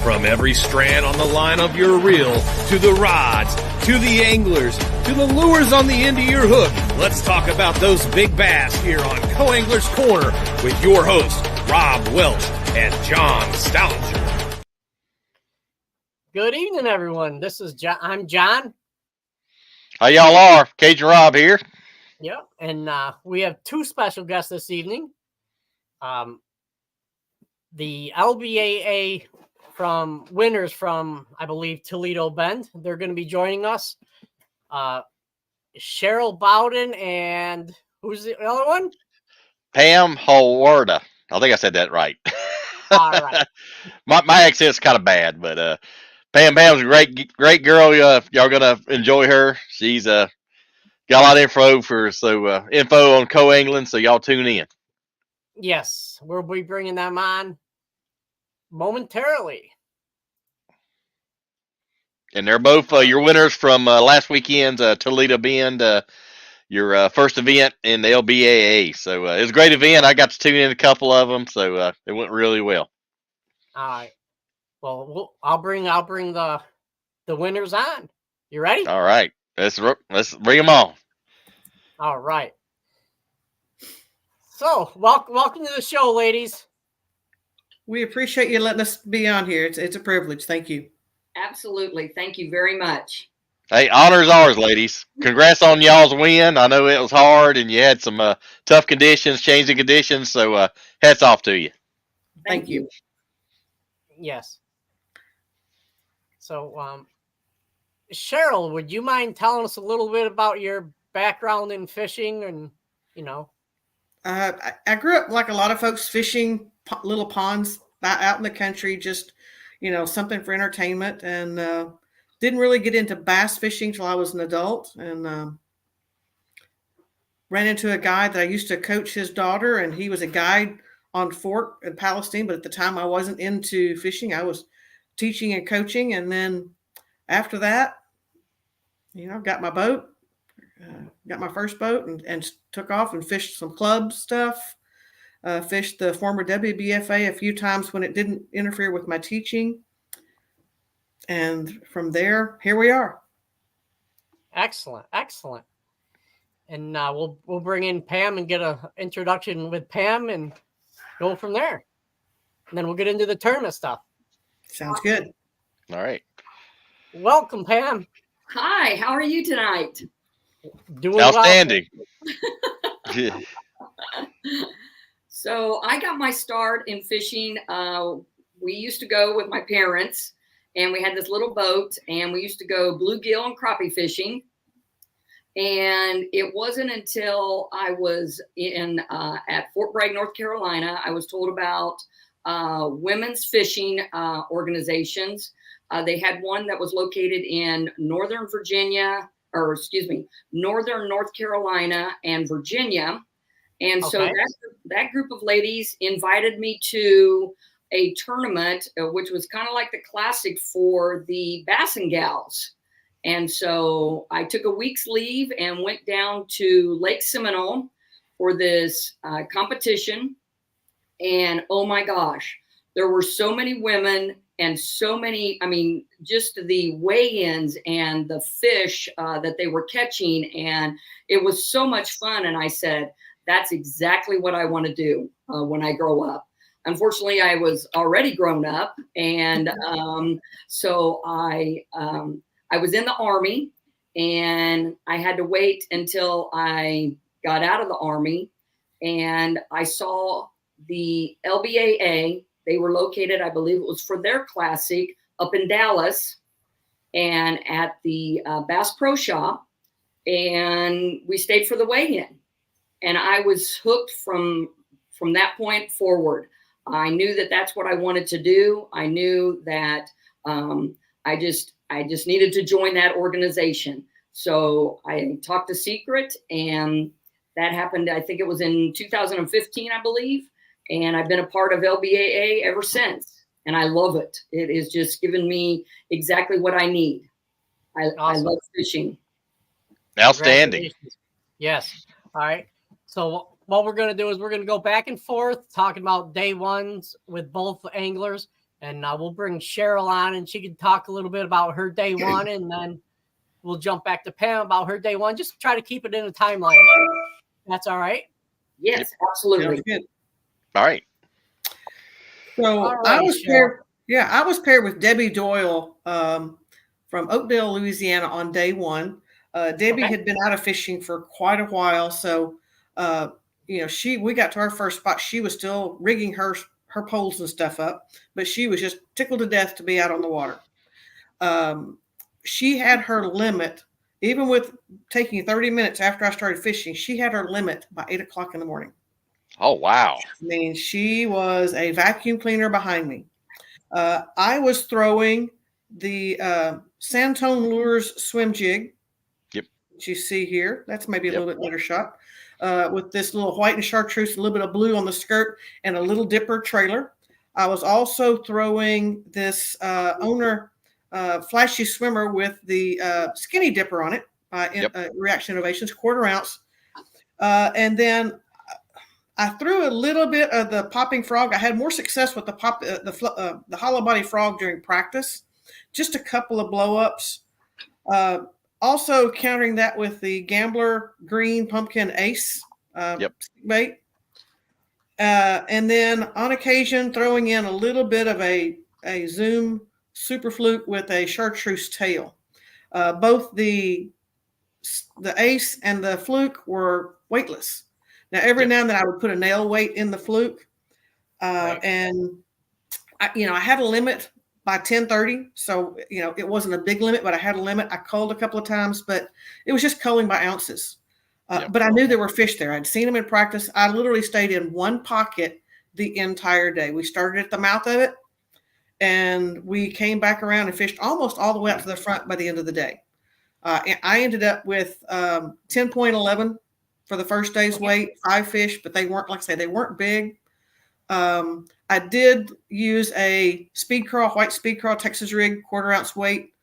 From every strand on the line of your reel, to the rods, to the anglers, to the lures on the end of your hook, let's talk about those big bass here on Co-Angler's Corner with your hosts, Rob Welch and John Stoudinger. Good evening, everyone. This is John. I'm John. How y'all are? Cajun Rob here. Yep, and we have two special guests this evening. The LBAA winners from, I believe, Toledo Bend. They're going to be joining us. Cheryl Bowden and who's the other one? Pam Hawarda. I think I said that right. All right. my accent's kind of bad, but Pam's a great girl. Y'all gonna enjoy her. She's got a lot of info on co-angling, so y'all tune in. Yes, we'll be bringing them on momentarily. And they're both your winners from last weekend's Toledo Bend, your first event in the LBAA. So it was a great event. I got to tune in a couple of them, so it went really well. All right. Well, I'll bring the winners on. You ready? All right. Let's bring them on. All right. So, welcome to the show, ladies. We appreciate you letting us be on here. It's a privilege. Thank you. Absolutely. Thank you very much. Hey, honor's ours, ladies. Congrats on y'all's win. I know it was hard, and you had some tough conditions, changing conditions, so hats off to you. Thank you. Yes. So, Cheryl, would you mind telling us a little bit about your background in fishing and, I grew up like a lot of folks fishing little ponds out in the country, just, something for entertainment, and didn't really get into bass fishing till I was an adult, and ran into a guy that I used to coach his daughter, and he was a guide on Fort in Palestine, but at the time I wasn't into fishing. I was teaching and coaching, and then after that, got my boat, got my first boat, and took off and fished some club stuff. Fished the former WBFA a few times when it didn't interfere with my teaching. And from there, here we are. Excellent. And we'll bring in Pam and get an introduction with Pam and go from there. And then we'll get into the tournament stuff. Sounds good. All right. Welcome, Pam. Hi, how are you tonight? Doing outstanding. Well. So I got my start in fishing. We used to go with my parents, and we had this little boat, and we used to go bluegill and crappie fishing. And it wasn't until I was at Fort Bragg, North Carolina, I was told about women's fishing organizations. They had one that was located in Northern North Carolina and Virginia. And so that group of ladies invited me to a tournament, which was kind of like the classic for the Bass and Gals. And so I took a week's leave and went down to Lake Seminole for this competition. And oh my gosh, there were so many women and so many, just the weigh-ins and the fish that they were catching. And it was so much fun. And I said, that's exactly what I want to do when I grow up. Unfortunately, I was already grown up. And so I was in the Army, and I had to wait until I got out of the Army. And I saw the LBAA. They were located, I believe it was for their classic, up in Dallas and at the Bass Pro Shop. And we stayed for the weigh-in. And I was hooked from that point forward. I knew that that's what I wanted to do. I knew that I just needed to join that organization. So I talked to Secret, and that happened, I think it was in 2015, I believe. And I've been a part of LBAA ever since. And I love it. It has just given me exactly what I need. Awesome. I love fishing. Outstanding. Yes. All right. So what we're going to do is we're going to go back and forth talking about day ones with both anglers. And we'll bring Cheryl on, and she can talk a little bit about her day one, and then we'll jump back to Pam about her day one. Just try to keep it in a timeline. That's all right? Yes, absolutely. Good. All right. So I was paired with Debbie Doyle from Oakdale, Louisiana on day one. Debbie had been out of fishing for quite a while. So, we got to our first spot. She was still rigging her poles and stuff up, but she was just tickled to death to be out on the water. She had her limit, even with taking 30 minutes after I started fishing, she had her limit by 8 o'clock in the morning. Oh, wow. I mean, she was a vacuum cleaner behind me. I was throwing the Sandtone Lures swim jig. Yep. Which you see here. That's maybe a little bit better shot. With this little white and chartreuse, a little bit of blue on the skirt, and a little dipper trailer. I was also throwing this Owner Flashy Swimmer with the skinny dipper on it by Reaction Innovations, 1/4 ounce. And then I threw a little bit of the popping frog. I had more success with the hollow body frog during practice. Just a couple of blow-ups. Also countering that with the Gambler Green Pumpkin Ace bait. And then on occasion throwing in a little bit of a Zoom Super Fluke with a chartreuse tail. Both the Ace and the Fluke were weightless. Now, every now and then I would put a nail weight in the Fluke. And I had a limit by 10:30. So, it wasn't a big limit, but I had a limit. I culled a couple of times, but it was just culling by ounces. But I knew there were fish there. I'd seen them in practice. I literally stayed in one pocket the entire day. We started at the mouth of it, and we came back around and fished almost all the way up to the front by the end of the day. And I ended up with 10.11 for the first day's weight, 5 fish, but they weren't, like I say, they weren't big. I did use a white speed crawl Texas rig, 1/4 ounce weight,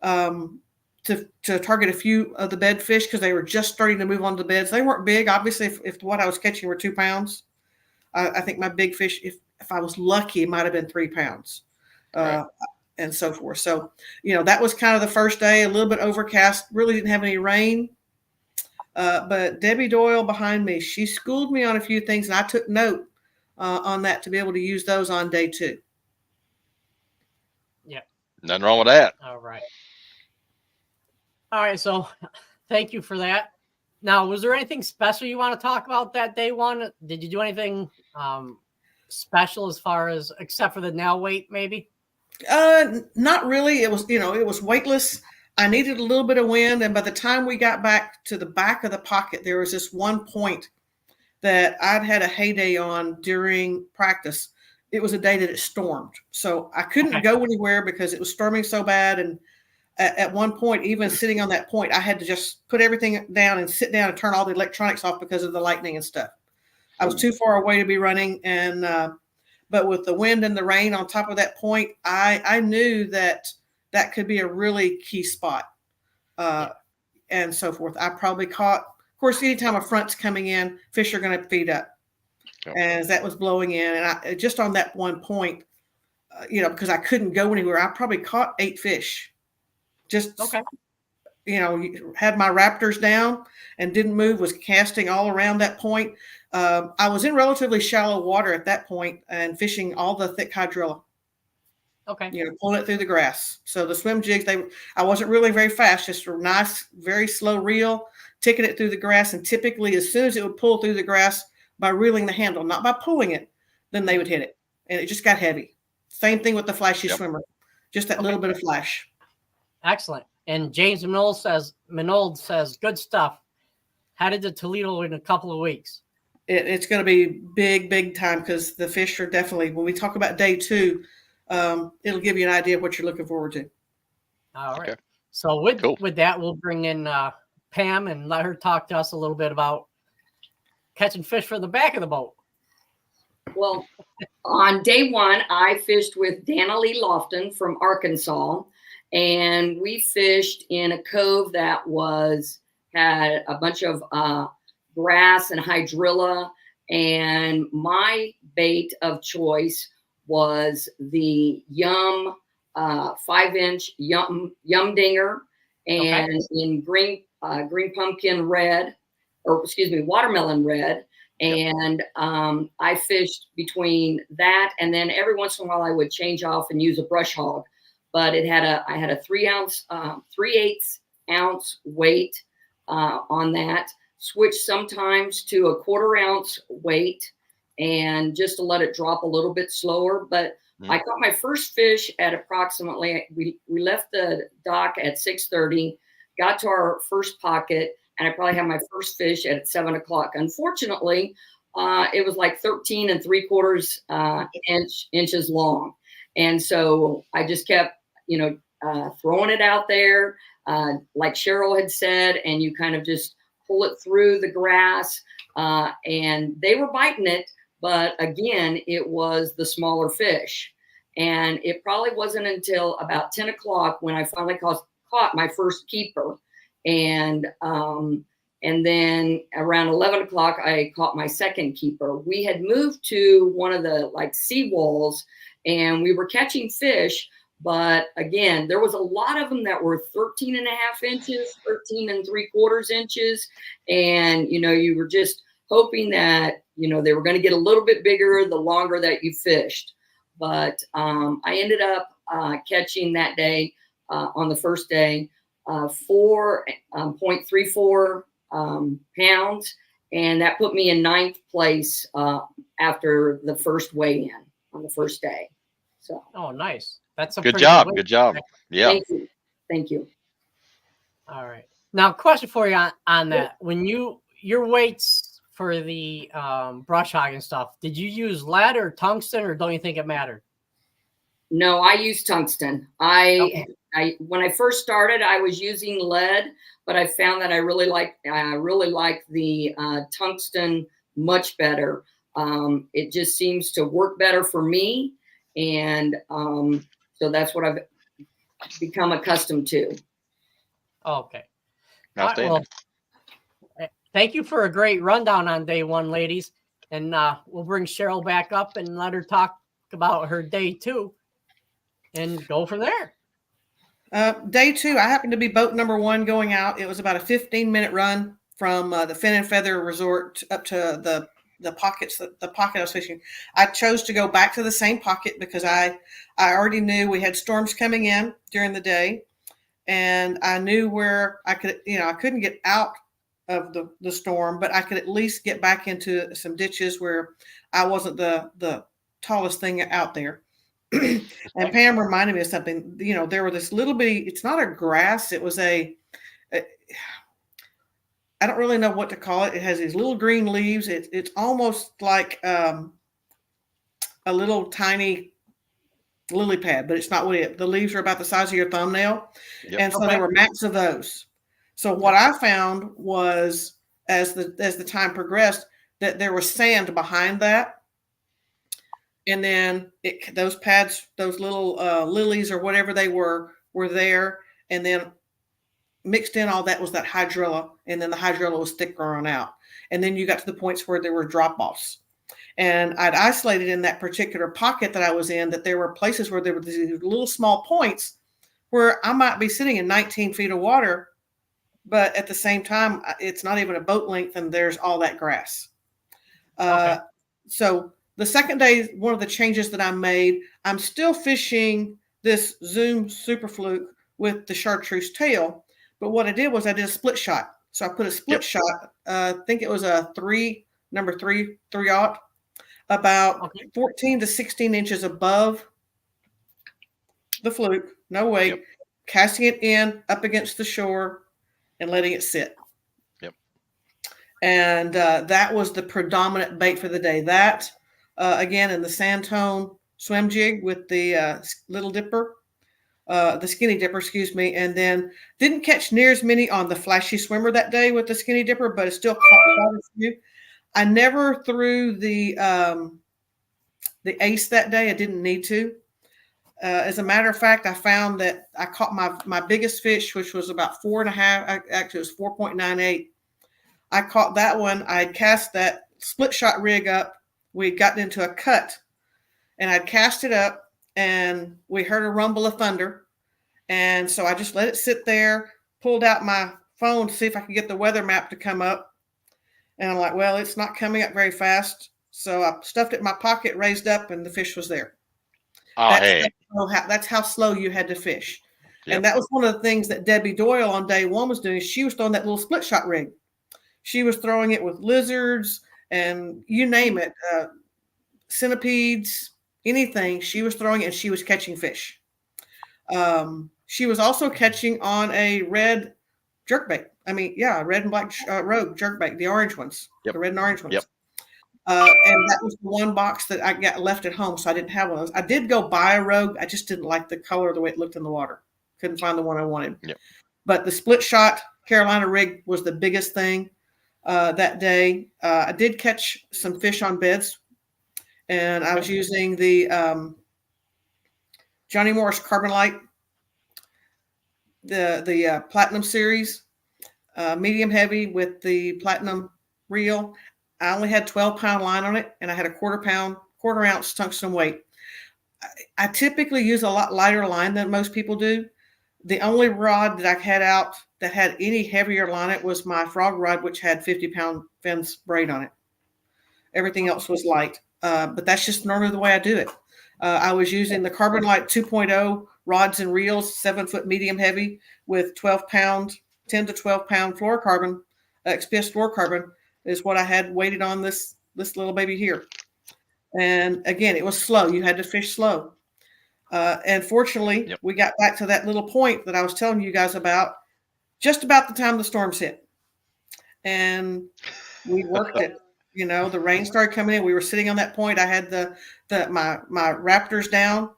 to target a few of the bed fish because they were just starting to move on to beds. They weren't big. Obviously, if what I was catching were 2 pounds, I think my big fish, if I was lucky, it might have been 3 pounds, and so forth. So, that was kind of the first day, a little bit overcast, really didn't have any rain. But Debbie Doyle behind me, she schooled me on a few things, and I took note on that to be able to use those on day 2. Yeah. Nothing wrong with that. All right. So thank you for that. Now, was there anything special you want to talk about that day one? Did you do anything special as far as, except for the nail weight, maybe? Not really. It was, it was weightless. I needed a little bit of wind. And by the time we got back to the back of the pocket, there was this one point that I'd had a heyday on during practice. It was a day that it stormed. So I couldn't go anywhere because it was storming so bad. And at one point, even sitting on that point, I had to just put everything down and sit down and turn all the electronics off because of the lightning and stuff. I was too far away to be running. And, but with the wind and the rain on top of that point, I knew that could be a really key spot, and so forth. I probably caught, of course, anytime a front's coming in, fish are going to feed up. As that was blowing in, and I just on that one point, because I couldn't go anywhere, I probably caught 8 fish. Just had my Raptors down and didn't move, was casting all around that point. I was in relatively shallow water at that point and fishing all the thick hydrilla. Pulling it through the grass. So the swim jigs, I wasn't really very fast, just a nice, very slow reel, ticking it through the grass. And typically, as soon as it would pull through the grass by reeling the handle, not by pulling it, then they would hit it. And it just got heavy. Same thing with the Flashy Swimmer, just that little bit of flash. Excellent. And James Minold says, good stuff. Headed to Toledo in a couple of weeks. It's going to be big time because the fish are definitely, when we talk about day 2, it'll give you an idea of what you're looking forward to. All right. So with that, we'll bring in Pam and let her talk to us a little bit about catching fish from the back of the boat. Well, on day 1, I fished with Dana Lee Lofton from Arkansas, and we fished in a cove that had a bunch of grass and hydrilla, and my bait of choice was the Yum 5-inch Yum Dinger, and in green pumpkin red, or excuse me, watermelon red. And I fished between that, and then every once in a while I would change off and use a brush hog. But I had a 3/8 ounce weight on that. Switch sometimes to a 1/4 ounce weight, and just to let it drop a little bit slower. But I caught my first fish at approximately, we left the dock at 6:30, got to our first pocket, and I probably had my first fish at 7 o'clock. Unfortunately, it was like 13 3/4 inches long. And so I just kept, throwing it out there, like Cheryl had said, and you kind of just pull it through the grass, and they were biting it. But again, it was the smaller fish. And it probably wasn't until about 10 o'clock when I finally caught my first keeper. And then around 11 o'clock, I caught my second keeper. We had moved to one of the sea walls, and we were catching fish. But again, there was a lot of them that were 13.5 inches, 13 3/4 inches. And, you were just hoping that, they were going to get a little bit bigger the longer that you fished. But I ended up catching that day, on the first day, 4.34 pounds. And that put me in 9th place after the first weigh-in on the first day. So. Oh, nice. That's a good job. Good job. Yeah. Thank you. All right. Now, question for you on that. When your weights for the brush hog and stuff, did you use lead or tungsten, or don't you think it mattered? No, I use tungsten. When I first started, I was using lead, but I found that I really like the tungsten much better. It just seems to work better for me, and so that's what I've become accustomed to. Okay. Outstanding. Well, thank you for a great rundown on day one, ladies. And we'll bring Cheryl back up and let her talk about her day 2 and go from there. Day 2, I happened to be boat number 1 going out. It was about a 15-minute run from the Fin and Feather Resort up to the pocket I was fishing. I chose to go back to the same pocket because I already knew we had storms coming in during the day, and I knew where I could, I couldn't get out of the storm, but I could at least get back into some ditches where I wasn't the tallest thing out there. And Pam reminded me of something. There were this little bitty, it's not a grass, it was I don't really know what to call it. It has these little green leaves. It's almost like a little tiny lily pad, but it's not what it. The leaves are about the size of your thumbnail. Yep. And so there were mats of those. So what I found was, as the time progressed, that there was sand behind that. And then those pads, those little lilies or whatever they were there. And then mixed in all that was that hydrilla, and then the hydrilla was thick growing out. And then you got to the points where there were drop-offs. And I'd isolated in that particular pocket that I was in that there were places where there were these little small points where I might be sitting in 19 feet of water, but at the same time, it's not even a boat length, and there's all that grass. So the second day, one of the changes that I made, I'm still fishing this Zoom Super Fluke with the chartreuse tail. But what I did was I did a split shot. So I put a split shot. I think it was a number 3/0, about 14 to 16 inches above the fluke. No weight. Casting it in up against the shore and letting it sit. And that was the predominant bait for the day. That again in the sand tone swim jig with the little dipper. The skinny dipper, excuse me, and then didn't catch near as many on the flashy swimmer that day with the skinny dipper, but it still caught a few. I never threw the ace that day. I didn't need to. As a matter of fact, I found that I caught my biggest fish, which was about 4.5. Actually, it was 4.98. I caught that one. I cast that split shot rig up. We had gotten into a cut. and I'd cast it up, and we heard a rumble of thunder. And so I just let it sit there, pulled out my phone to see if I could get the weather map to come up. And I'm like, well, it's not coming up very fast. So I stuffed it in my pocket, raised up, and the fish was there. Oh, hey. That's how slow you had to fish. Yep. And that was one of the things that Debbie Doyle on day one was doing. She was throwing that little split shot rig. She was throwing it with lizards and you name it, centipedes, anything. She was throwing it and she was catching fish. She was also catching on a red jerkbait. Red and black rogue jerkbait, the orange ones, the red and orange ones. Yep. And that was the one box that I got left at home, so I didn't have one of those. I did go buy a rogue. I just didn't like the color or the way it looked in the water. Couldn't find the one I wanted. Yep. But the split shot Carolina rig was the biggest thing that day. I did catch some fish on beds, and I was using the Johnny Morris Carbon Light, the Platinum series, medium heavy with the Platinum reel. I only had 12-pound line on it, and I had a quarter ounce tungsten weight. I typically use a lot lighter line than most people do. The only rod that I had out that had any heavier line it was my frog rod, which had 50-pound fins braid on it. Everything else was light, but that's just normally the way I do it. I was using the Carbon Light 2.0 rods and reels, 7-foot medium heavy with 12-pound, 10 to 12-pound fluorocarbon, XPS fluorocarbon is what I had weighted on this little baby here. And again, it was slow. You had to fish slow. And fortunately, we got back to that little point that I was telling you guys about just about the time the storms hit. And we worked it. You know, the rain started coming in. We were sitting on that point. I had my Raptors down,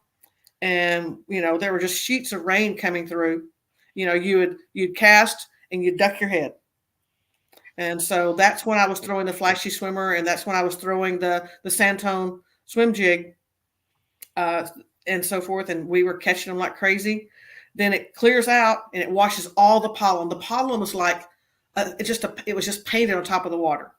and you know, there were just sheets of rain coming through. You know, you'd cast and you'd duck your head. And so that's when I was throwing the Flashy Swimmer, and that's when I was throwing the Sandtone swim jig, and so forth. And we were catching them like crazy. Then it clears out and it washes all the pollen. The pollen was like it was just painted on top of the water.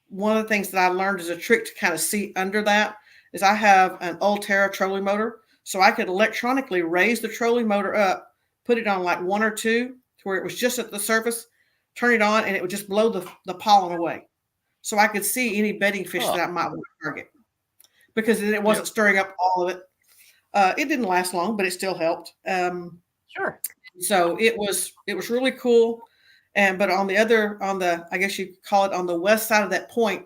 One of the things that I learned as a trick to kind of see under that is I have an Ulterra trolling motor, so I could electronically raise the trolling motor up, put it on like 1 or 2 to where it was just at the surface, turn it on, and it would just blow the pollen away. So I could see any bedding fish that I might want to target because it wasn't stirring up all of it. It didn't last long, but it still helped. Sure. So it was really cool. But on the I guess you could call it on the west side of that point,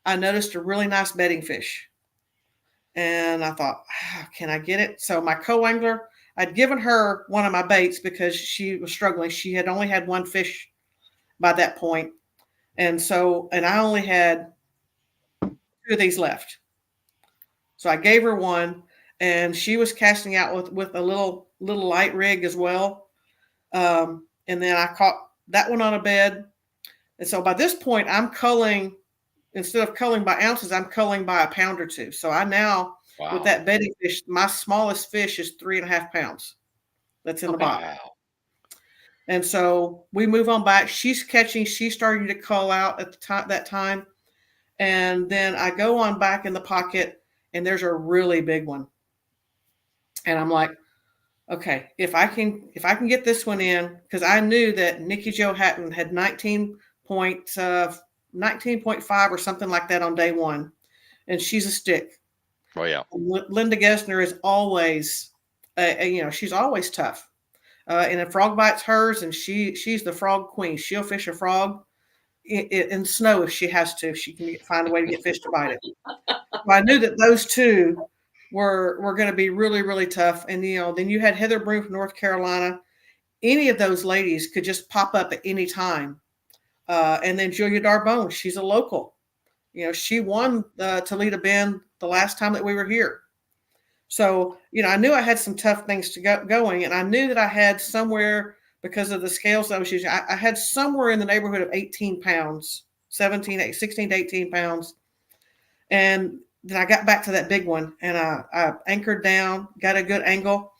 I noticed a really nice bedding fish. And I thought, can I get it? So my co-angler, I'd given her one of my baits because she was struggling. She had only had one fish by that point. And I only had 2 of these left. So I gave her one, and she was casting out with a little light rig as well. And then I caught that one on a bed. And so by this point, I'm culling, instead of culling by ounces, I'm culling by a pound or 2. So I now, with that bedding fish, my smallest fish is 3.5 pounds. That's in the bottom. Wow. And so we move on back. She's starting to cull out at that time. And then I go on back in the pocket, and there's a really big one. And I'm like, okay, if I can get this one in, because I knew that Nikki Jo Hatton had 19.5 or something like that on day one, and she's a stick. Oh yeah. Linda Gessner is always, she's always tough. And a frog bites hers, and she's the frog queen. She'll fish a frog in snow if she has to. If she can find a way to get fish to bite it. So I knew that those two were going to be really, really tough. And, then you had Heather Broom from North Carolina. Any of those ladies could just pop up at any time. And then Julia Darbone, she's a local. She won the Toledo Bend the last time that we were here. So, I knew I had some tough things to going, and I knew that I had somewhere, because of the scales that I was using, I had somewhere in the neighborhood of 18 pounds, 16 to 18 pounds. And then I got back to that big one, and I anchored down, got a good angle.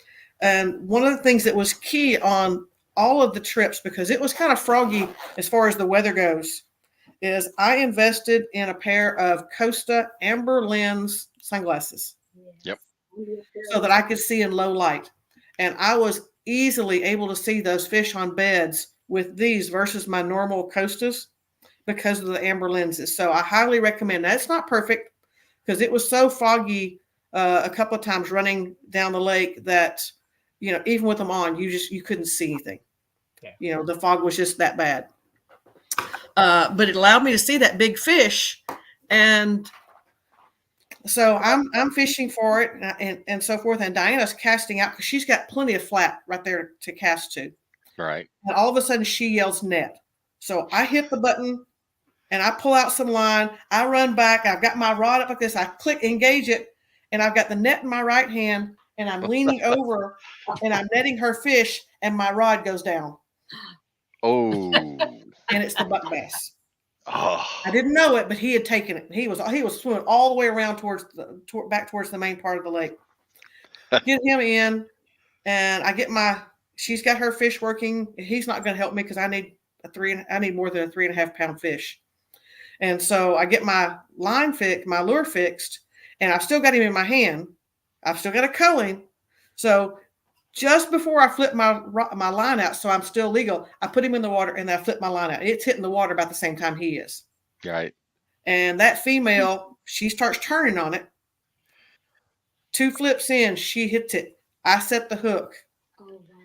And one of the things that was key on all of the trips, because it was kind of froggy as far as the weather goes, is I invested in a pair of Costa amber lens sunglasses. Yep. So that I could see in low light. And I was easily able to see those fish on beds with these versus my normal Costas because of the amber lenses. So I highly recommend that. It's not perfect because it was so foggy a couple of times running down the lake that, even with them on, you couldn't see anything. Yeah. The fog was just that bad. But it allowed me to see that big fish. And so I'm fishing for it and so forth. And Diana's casting out because she's got plenty of flat right there to cast to. Right. And all of a sudden she yells net. So I hit the button and I pull out some line. I run back. I've got my rod up like this. I click engage it. And I've got the net in my right hand. And I'm leaning over and I'm netting her fish. And my rod goes down. Oh. And it's the buck bass. Oh. I didn't know it, but he had taken it. He was swimming all the way around back towards the main part of the lake. Get him in, and she's got her fish working. He's not going to help me because I need more than a 3.5 pound fish. And so I get my my lure fixed, and I've still got him in my hand. I've still got a culling. So just before I flip my line out, so I'm still legal, I put him in the water and I flip my line out. It's hitting the water about the same time he is. Right. And that female, she starts turning on it. 2 flips in, she hits it. I set the hook.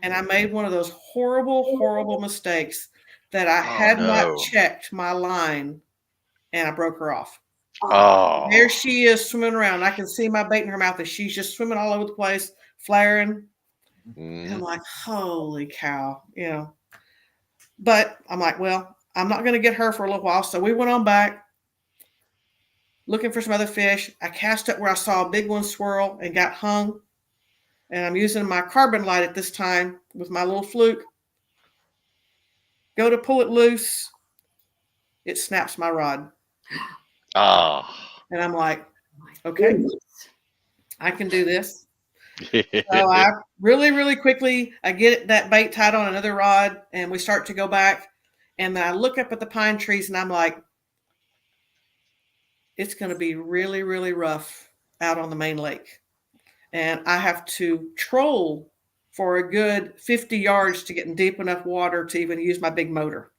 And I made one of those horrible, horrible mistakes that I had not checked my line, and I broke her off. Oh. There she is swimming around. I can see my bait in her mouth, and she's just swimming all over the place, flaring. And I'm like, holy cow, But I'm like, well, I'm not going to get her for a little while. So we went on back looking for some other fish. I cast up where I saw a big one swirl and got hung. And I'm using my carbon light at this time with my little fluke. Go to pull it loose. It snaps my rod. Oh. And I'm like, okay, I can do this. So I really, really quickly, I get that bait tied on another rod and we start to go back. And then I look up at the pine trees and I'm like, it's going to be really, really rough out on the main lake. And I have to troll for a good 50 yards to get in deep enough water to even use my big motor.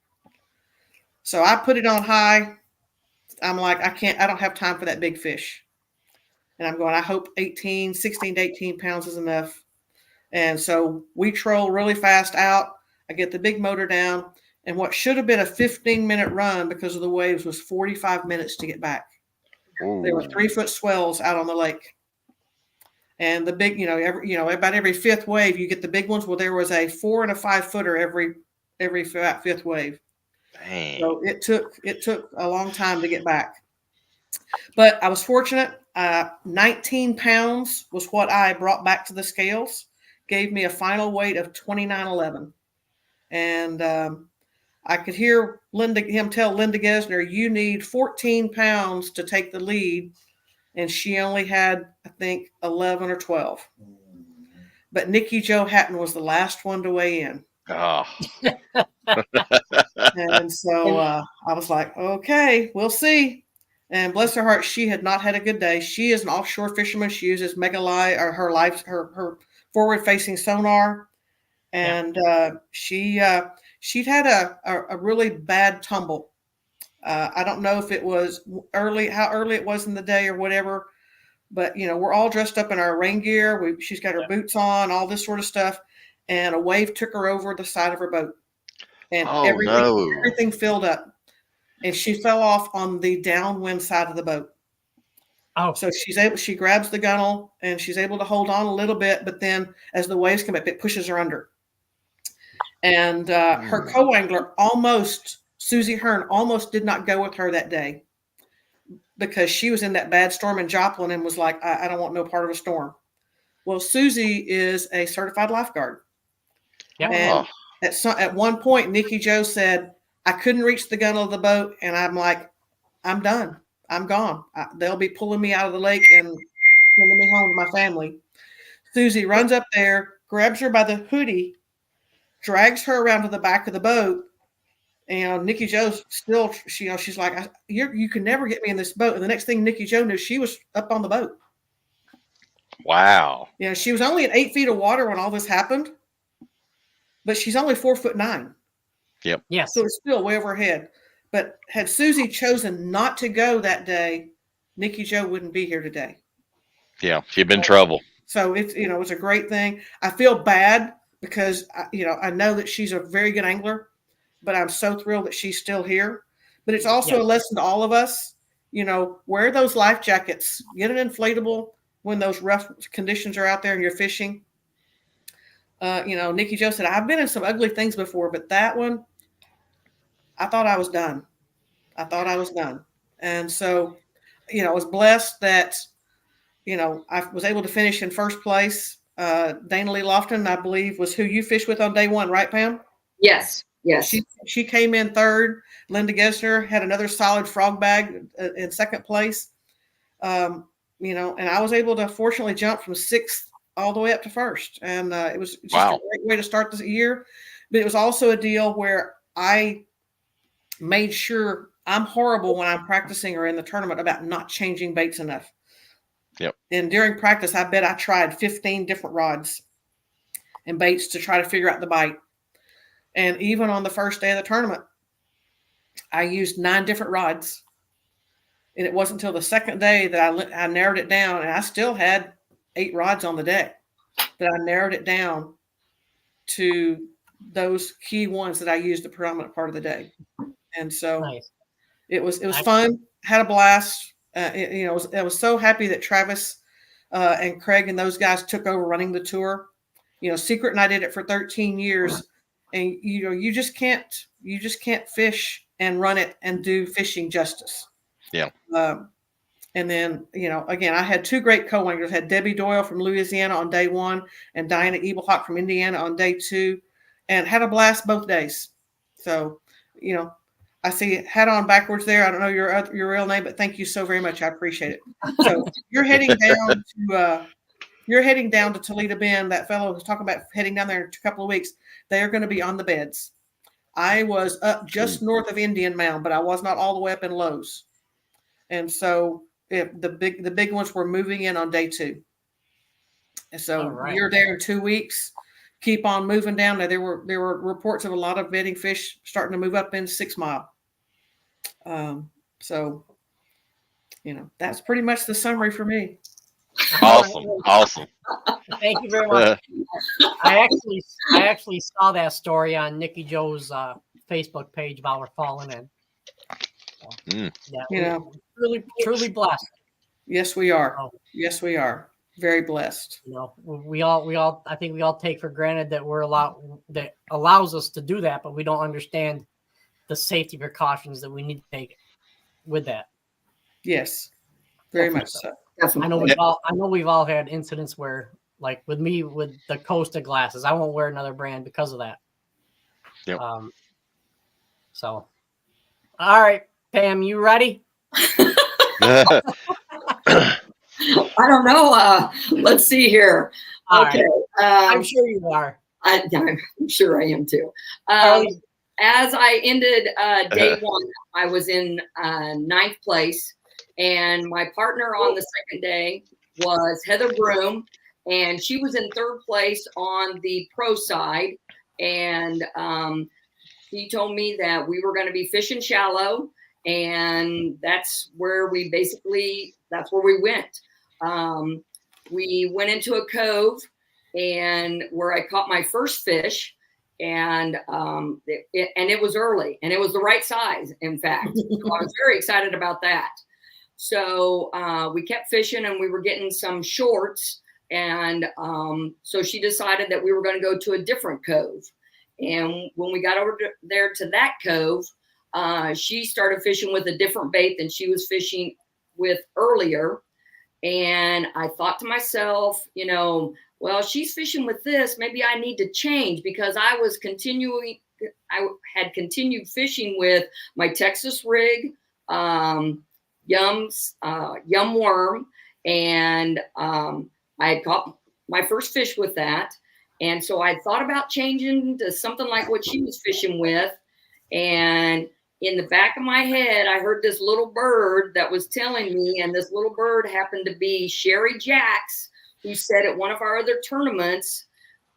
So I put it on high. I'm like, I don't have time for that big fish. And I'm going, I hope 16 to 18 pounds is enough. And so we troll really fast out. I get the big motor down. And what should have been a 15-minute run because of the waves was 45 minutes to get back. Ooh. There were 3-foot swells out on the lake. And the big, about every 5th wave, you get the big ones. Well, there was a 4 and a 5 footer every 5th wave. Dang. So it took a long time to get back. But I was fortunate. 19 pounds was what I brought back to the scales. Gave me a final weight of 29.11. And I could hear him tell Linda Gesner, you need 14 pounds to take the lead. And she only had, I think, 11 or 12. But Nikki Jo Hatton was the last one to weigh in. Oh. And so I was like, okay, we'll see. And bless her heart, she had not had a good day. She is an offshore fisherman. She uses her forward-facing sonar. And she'd had a really bad tumble. I don't know if it was how early it was in the day or whatever, but we're all dressed up in our rain gear. She's got her boots on, all this sort of stuff, and a wave took her over the side of her boat, and everything filled up, and she fell off on the downwind side of the boat. Oh, so she grabs the gunnel and she's able to hold on a little bit, but then as the waves come up, it pushes her under, and her co-angler Susie Hearn almost did not go with her that day because she was in that bad storm in Joplin and was like, I don't want no part of a storm. Well, Susie is a certified lifeguard. Yeah. And at one point, Nikki Jo said, I couldn't reach the gunnel of the boat. And I'm like, I'm done. I'm gone. They'll be pulling me out of the lake and sending me home to my family. Susie runs up there, grabs her by the hoodie, drags her around to the back of the boat, And Nikki Joe's still, she's like, you can never get me in this boat. And the next thing Nikki Joe knew, she was up on the boat. Wow. She was only at 8 feet of water when all this happened, but she's only 4'9". Yep. Yes. So it's still way over her head. But had Susie chosen not to go that day, Nikki Joe wouldn't be here today. Yeah, she'd been in trouble. So it's a great thing. I feel bad because I know that she's a very good angler, but I'm so thrilled that she's still here. But it's also a lesson to all of us. Wear those life jackets. Get an inflatable when those rough conditions are out there and you're fishing. Nikki Jo said, I've been in some ugly things before, but that one, I thought I was done. And so, I was blessed that, I was able to finish in first place. Dana Lee Lofton, I believe, was who you fished with on day one, right, Pam? Yes. Yes. She came in third. Linda Gesner had another solid frog bag in second place. And I was able to fortunately jump from sixth all the way up to first. And it was just a great way to start this year. But it was also a deal where I made sure I'm horrible when I'm practicing or in the tournament about not changing baits enough. Yep. And during practice, I bet I tried 15 different rods and baits to try to figure out the bite. And even on the first day of the tournament, I used 9 different rods. And it wasn't until the second day that I narrowed it down, and I still had 8 rods on the deck, that I narrowed it down to those key ones that I used the predominant part of the day. And so it was fun, had a blast. I was so happy that Travis and Craig and those guys took over running the tour. Secret and I did it for 13 years, and you just can't fish and run it and do fishing justice. Yeah. And then, again, I had 2 great co-anglers. I had Debbie Doyle from Louisiana on day 1 and Diana Ebelhawk from Indiana on day 2, and had a blast both days. So, I see hat on backwards there. I don't know your real name, but thank you so very much. I appreciate it. So you're heading down to Toledo Bend. That fellow was talking about heading down there in a couple of weeks. They are going to be on the beds. I was up just north of Indian Mound, but I was not all the way up in Lowe's. And so the big ones were moving in on day 2. And so you're there in 2 weeks. Keep on moving down there. There were reports of a lot of bedding fish starting to move up in 6 Mile. So, that's pretty much the summary for me. Awesome. Thank you very much. I actually saw that story on Nikki Joe's Facebook page about her falling in. So, yeah, truly blessed. Yes, we are. Yes, we are. Very blessed. We all I think we all take for granted that that allows us to do that, but we don't understand the safety precautions that we need to take with that. Yes. Very much so. Definitely. I know we've all had incidents where, like with me with the Costa glasses, I won't wear another brand because of that. Yep. So all right, Pam, you ready? I don't know. Let's see here. Okay. I'm sure you are. I'm sure I am too. As I ended day 1, I was in 9th place, and my partner on the second day was Heather Broom, and she was in 3rd place on the pro side. And he told me that we were going to be fishing shallow, and that's where we went. We went into a cove, and where I caught my first fish, and it was early, and it was the right size, in fact. So I was very excited about that. So we kept fishing, and we were getting some shorts, and so she decided that we were going to go to a different cove. And when we got over there to that cove, she started fishing with a different bait than she was fishing with earlier. And I thought to myself, well, she's fishing with this. Maybe I need to change, because I had continued fishing with my Texas rig, Yum Worm, and I had caught my first fish with that. And so I thought about changing to something like what she was fishing with. And in the back of my head, I heard this little bird that was telling me, and this little bird happened to be Sherry Jacks, who said at one of our other tournaments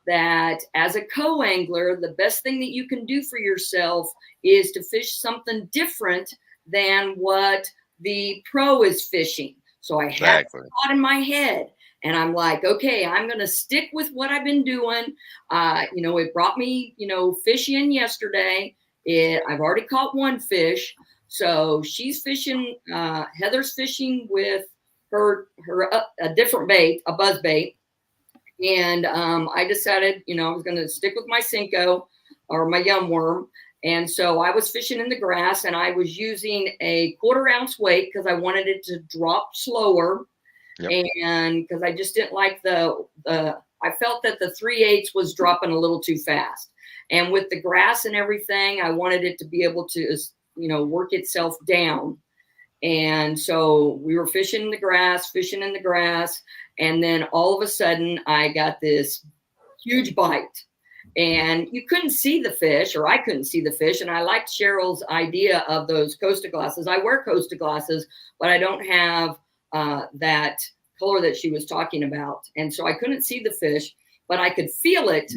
that as a co-angler, the best thing that you can do for yourself is to fish something different than what the pro is fishing. So I had that thought in my head, and I'm like, okay, I'm going to stick with what I've been doing. You know, it brought me, you know, fish in yesterday. I've already caught one fish. So she's fishing, Heather's fishing with her a different bait, a buzz bait. And I decided, you know, I was going to stick with my Cinco or my yum worm. And so I was fishing in the grass, and I was using a 1/4 ounce weight because I wanted it to drop slower. Yep. And because I just didn't like I felt that the 3/8 was dropping a little too fast. And with the grass and everything, I wanted it to be able to, you know, work itself down. And so we were fishing in the grass. And then all of a sudden I got this huge bite, and you couldn't see the fish, or I couldn't see the fish. And I liked Cheryl's idea of those Costa glasses. I wear Costa glasses, but I don't have that color that she was talking about. And so I couldn't see the fish, but I could feel it.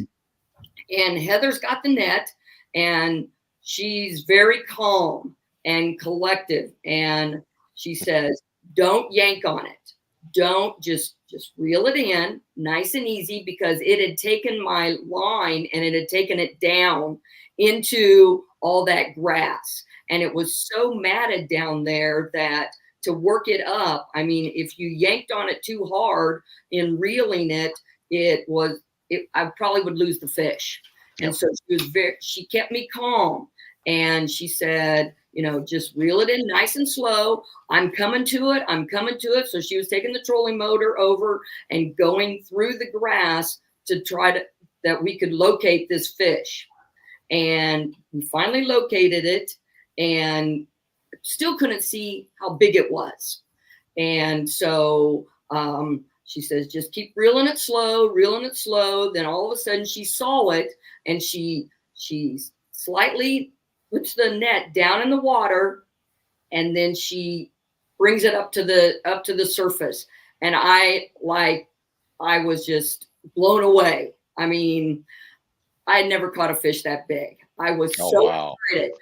And Heather's got the net, and she's very calm and collective. And she says, don't yank on it. Don't just reel it in nice and easy, because it had taken my line and it had taken it down into all that grass. And it was so matted down there that to work it up, I mean, if you yanked on it too hard in reeling it, I probably would lose the fish. Yep. And so she kept me calm, and she said, you know, just reel it in nice and slow. I'm coming to it. So she was taking the trolling motor over and going through the grass to try that we could locate this fish. And we finally located it, and still couldn't see how big it was. And so she says, just keep reeling it slow. Then all of a sudden she saw it, and she slightly puts the net down in the water, and then she brings it up to the surface. And I was just blown away. I mean, I had never caught a fish that big. I was excited,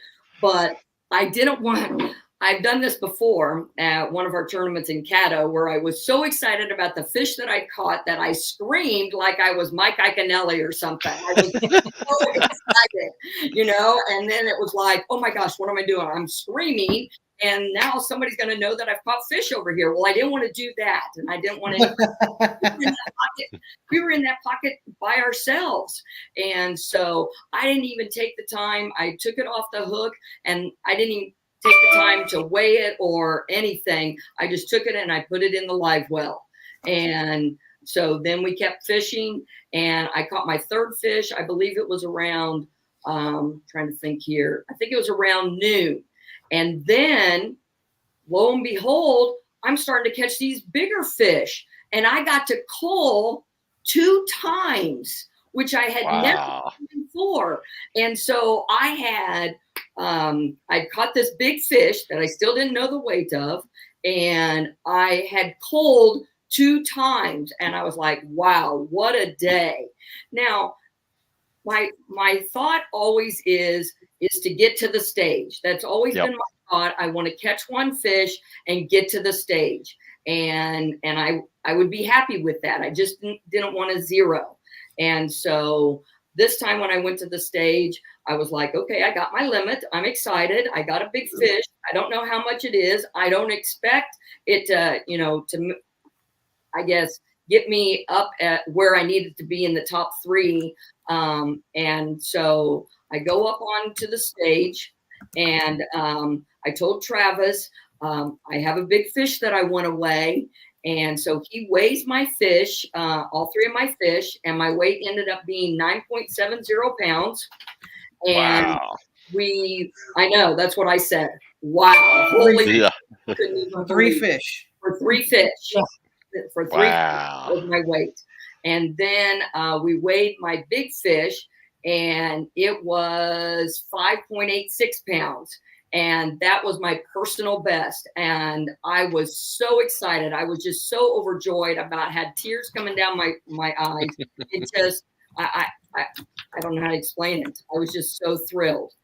but I didn't want. I've done this before at one of our tournaments in Caddo, where I was so excited about the fish that I caught that I screamed like I was Mike Iaconelli or something. I was so excited, you know, and then it was like, oh my gosh, what am I doing? I'm screaming, and now somebody's going to know that I've caught fish over here. Well, I didn't want to do that, and I didn't want to. We were in that pocket by ourselves, and so I didn't even take the time. I took it off the hook, and I didn't even take the time to weigh it or anything. I just took it and I put it in the live well. And so then we kept fishing, and I caught my third fish. I believe it was around, trying to think here. I think it was around noon. And then lo and behold, I'm starting to catch these bigger fish, and I got to cull 2 times, which I had never done before. And so I had, I caught this big fish that I still didn't know the weight of, and I had culled 2 times, and I was like, wow, what a day. Now, my thought always is to get to the stage. That's always been my thought. I want to catch one fish and get to the stage. And I would be happy with that. I just didn't want to zero. And so this time when I went to the stage, I was like, okay, I got my limit. I'm excited. I got a big fish. I don't know how much it is. I don't expect it to, you know, to, I guess, get me up at where I needed to be in the top 3. And so I go up onto the stage, and I told Travis, I have a big fish that I want to weigh. And so he weighs my fish, all 3 of my fish, and my weight ended up being 9.70 pounds. And I know, that's what I said. Wow. Holy for 3 fish. For 3 fish. Yeah. For 3 fish was my weight. And then we weighed my big fish, and it was 5.86 pounds. And that was my personal best. And I was so excited. I was just so overjoyed had tears coming down my eyes. It just, I don't know how to explain it. I was just so thrilled.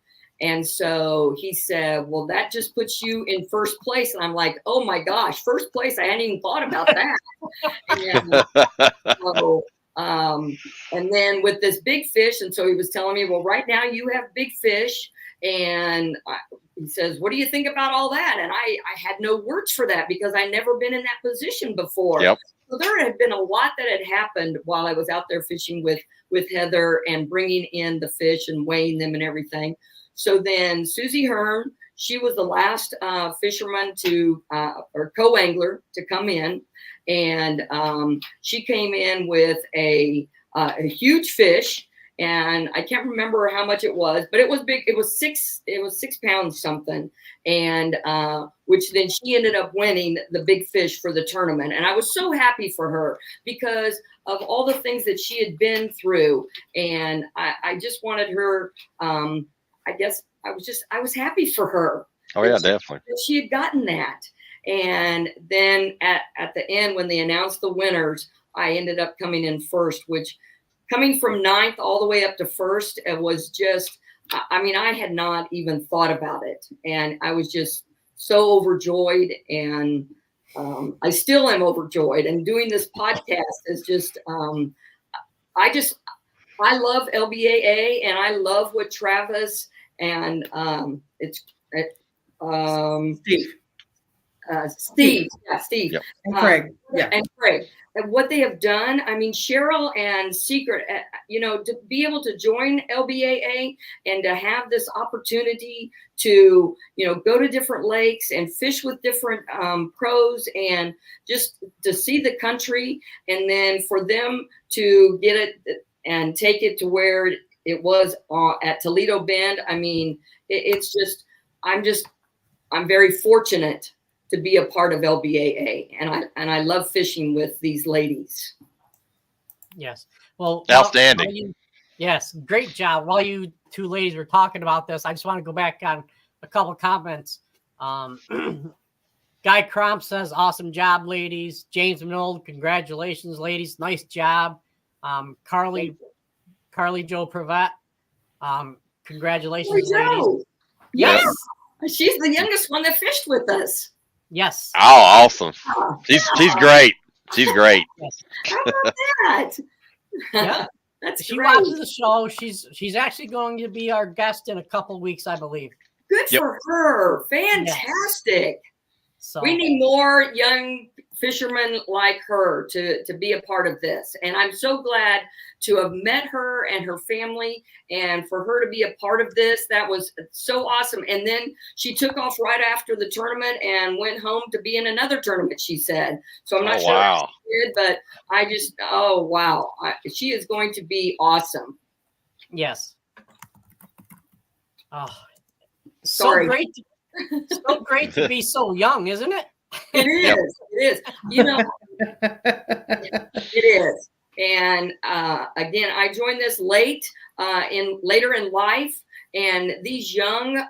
And so he said, well, that just puts you in first place. And I'm like, oh my gosh, first place. I hadn't even thought about that. And then with this big fish. And so he was telling me, well, right now you have big fish. And he says, what do you think about all that? And I had no words for that because I'd never been in that position before. Yep. So there had been a lot that had happened while I was out there fishing with Heather and bringing in the fish and weighing them and everything. So then Susie Hearn, she was the last fisherman or co-angler to come in. And she came in with a huge fish. And I can't remember how much it was, but it was big. It was 6 pounds something. And which then she ended up winning the big fish for the tournament. And I was so happy for her because of all the things that she had been through. And I just wanted her, I guess I was happy for her. Oh yeah, definitely. She had gotten that. And then at the end, when they announced the winners, I ended up coming in first, which coming from 9th all the way up to 1st, it was just, I mean, I had not even thought about it. And I was just so overjoyed. And I still am overjoyed. And doing this podcast is just, I love LBAA and I love what Travis and Steve. Yep. And Craig. And Craig. And what they have done, I mean, Cheryl and Secret, to be able to join LBAA and to have this opportunity to, go to different lakes and fish with different pros and just to see the country, and then for them to get it and take it to where it was at Toledo Bend. I mean, it's just, I'm very fortunate to be a part of LBAA, and I love fishing with these ladies. Yes. Well, outstanding. Yes, great job. While you two ladies were talking about this, I just want to go back on a couple comments. Guy Cromp says, awesome job, ladies. James Minold, congratulations, ladies. Nice job. Carly Jo Prevet, congratulations, ladies. Yes. She's the youngest one that fished with us. Yes. Oh, awesome. She's great. She's great. Yes. How about that? Yeah. She watches the show. She's actually going to be our guest in a couple weeks, I believe. Good for her. Fantastic. Yes. So we need more young fishermen like her to be a part of this. And I'm so glad to have met her and her family, and for her to be a part of this. That was so awesome. And then she took off right after the tournament and went home to be in another tournament, she said. So I'm not sure what she did, but I just, oh, wow. She is going to be awesome. Yes. Oh, sorry. So great to be so young, isn't it? It is. It is. It is. And again, I joined this later in life, and these young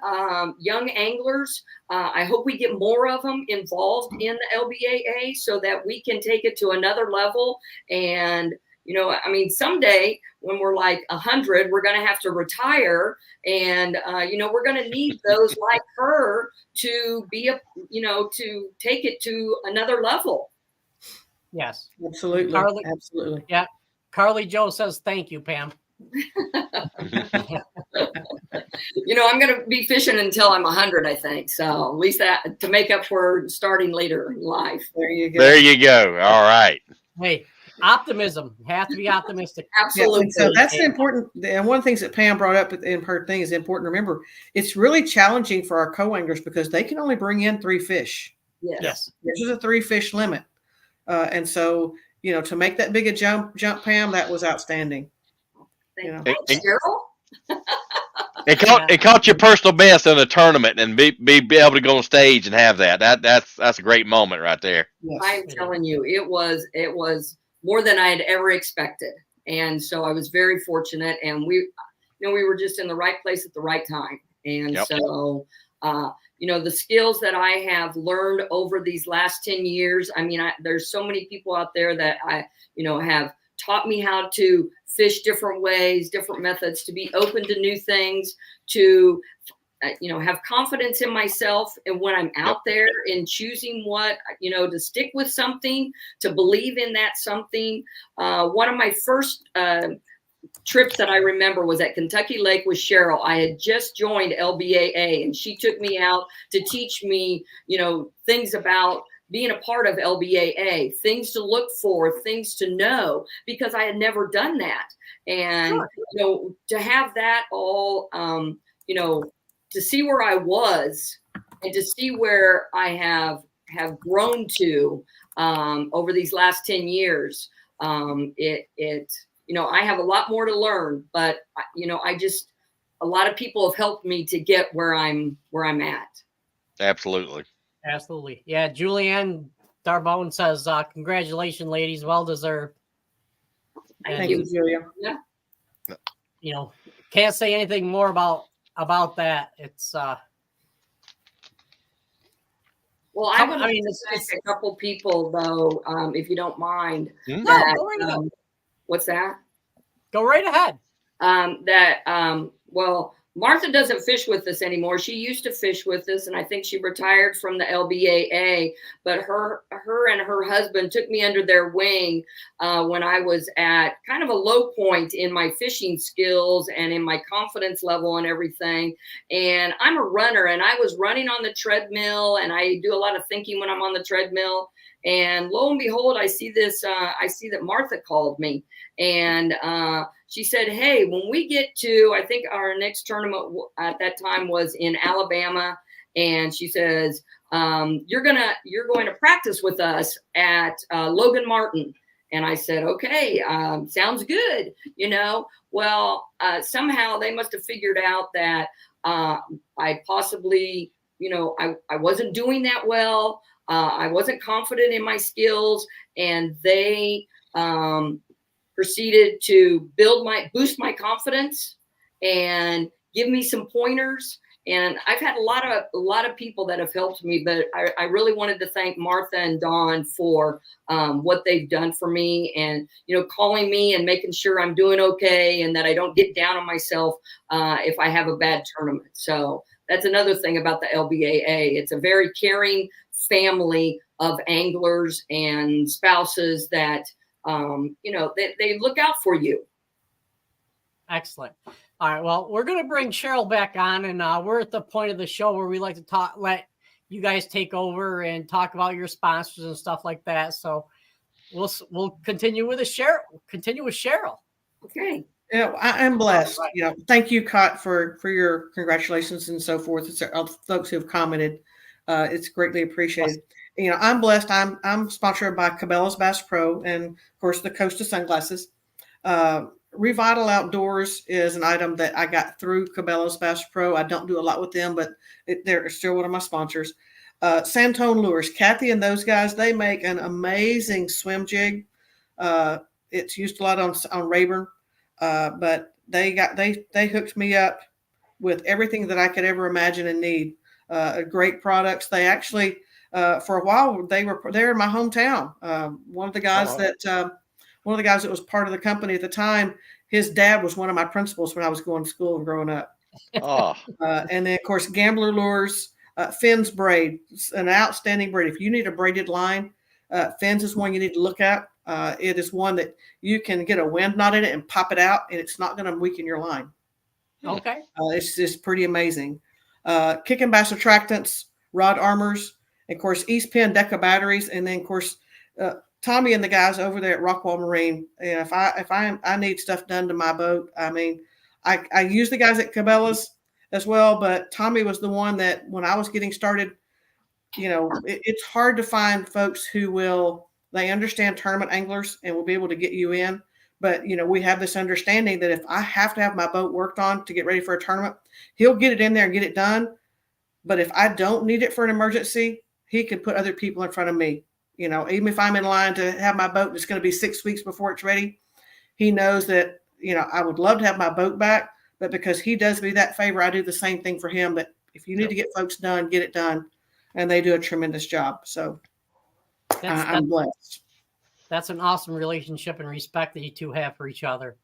anglers, I hope we get more of them involved in the LBAA so that we can take it to another level. And I mean, someday when we're like 100, we're going to have to retire, and we're going to need those like her to be to take it to another level. Yes, absolutely. Absolutely. Yeah. Carly Jo says, thank you, Pam. I'm going to be fishing until I'm 100, I think. So at least that to make up for starting later in life. There you go. There you go. All right. Hey, optimism. You have to be optimistic. Absolutely. Yeah, so that's important. And one of the things that Pam brought up in her thing is important to remember. It's really challenging for our co-anglers because they can only bring in 3 fish. Yes. This is a 3 fish limit. And so, to make that big a jump, Pam, that was outstanding. Thanks, Cheryl. It caught your personal best in a tournament and be able to go on stage and have that. That's a great moment right there. Yes. I'm telling you, it was more than I had ever expected. And so I was very fortunate. And we were just in the right place at the right time. And so, the skills that I have learned over these last 10 years, I mean, there's so many people out there that have taught me how to fish different ways, different methods, to be open to new things, to have confidence in myself, and when I'm out there in choosing what, to stick with something, to believe in that something. One of my first trips that I remember was at Kentucky Lake with Cheryl. I had just joined LBAA, and she took me out to teach me, things about being a part of LBAA, things to look for, things to know, because I had never done that. And, to have that all, to see where I was and to see where I have grown to over these last 10 years, I have a lot more to learn, but a lot of people have helped me to get where I'm at. Absolutely. Absolutely. Yeah. Julianne Darbone says, congratulations, ladies. Well deserved. Thank you, Julia. Yeah. Can't say anything more about that. It's well, I want to thank a couple people though, if you don't mind. No, go right ahead. What's that? Go right ahead. Well, Martha doesn't fish with us anymore. She used to fish with us, and I think she retired from the LBAA. But her and her husband took me under their wing when I was at kind of a low point in my fishing skills and in my confidence level and everything. And I'm a runner, and I was running on the treadmill, and I do a lot of thinking when I'm on the treadmill. And lo and behold, I see that Martha called me, and she said, hey, when we get to, I think our next tournament at that time was in Alabama. And she says, you're going to practice with us at Logan Martin. And I said, okay, sounds good. Well, somehow they must have figured out that I possibly, I wasn't doing that well. I wasn't confident in my skills, and they proceeded to boost my confidence and give me some pointers. And I've had a lot of people that have helped me, but I really wanted to thank Martha and Dawn for what they've done for me, and calling me and making sure I'm doing okay and that I don't get down on myself if I have a bad tournament. So that's another thing about the LBAA. It's a very caring family of anglers and spouses that they look out for you. Excellent. All right. Well, we're going to bring Cheryl back on, and we're at the point of the show where we like to let you guys take over and talk about your sponsors and stuff like that. So we'll continue with Cheryl. Okay. Yeah, I am blessed. Right. Thank you, Cott, for your congratulations and so forth. It's folks who have commented. It's greatly appreciated. I'm blessed. I'm sponsored by Cabela's Bass Pro and, of course, the Costa sunglasses. Revital Outdoors is an item that I got through Cabela's Bass Pro. I don't do a lot with them, but they're still one of my sponsors. Santone Lures, Kathy and those guys, they make an amazing swim jig. It's used a lot on Rayburn, but they hooked me up with everything that I could ever imagine and need. Great products. They actually, for a while, they're in my hometown. One of the guys that was part of the company at the time, his dad was one of my principals when I was going to school and growing up. And then, of course, Gambler Lures, Finn's Braid, an outstanding braid. If you need a braided line, Finn's is one you need to look at. It is one that you can get a wind knot in it and pop it out, and it's not going to weaken your line. Okay. It's just pretty amazing. Kick and Bass attractants, rod armors, and of course, East Penn Deca batteries, and then of course, Tommy and the guys over there at Rockwall Marine. If I need stuff done to my boat, I mean, I use the guys at Cabela's as well, but Tommy was the one that when I was getting started, it's hard to find folks who they understand tournament anglers and will be able to get you in. But, we have this understanding that if I have to have my boat worked on to get ready for a tournament, he'll get it in there and get it done. But if I don't need it for an emergency, he can put other people in front of me. Even if I'm in line to have my boat, it's going to be 6 weeks before it's ready. He knows that, I would love to have my boat back, but because he does me that favor, I do the same thing for him. But if you need to get folks done, get it done. And they do a tremendous job. So I'm blessed. That's an awesome relationship and respect that you two have for each other.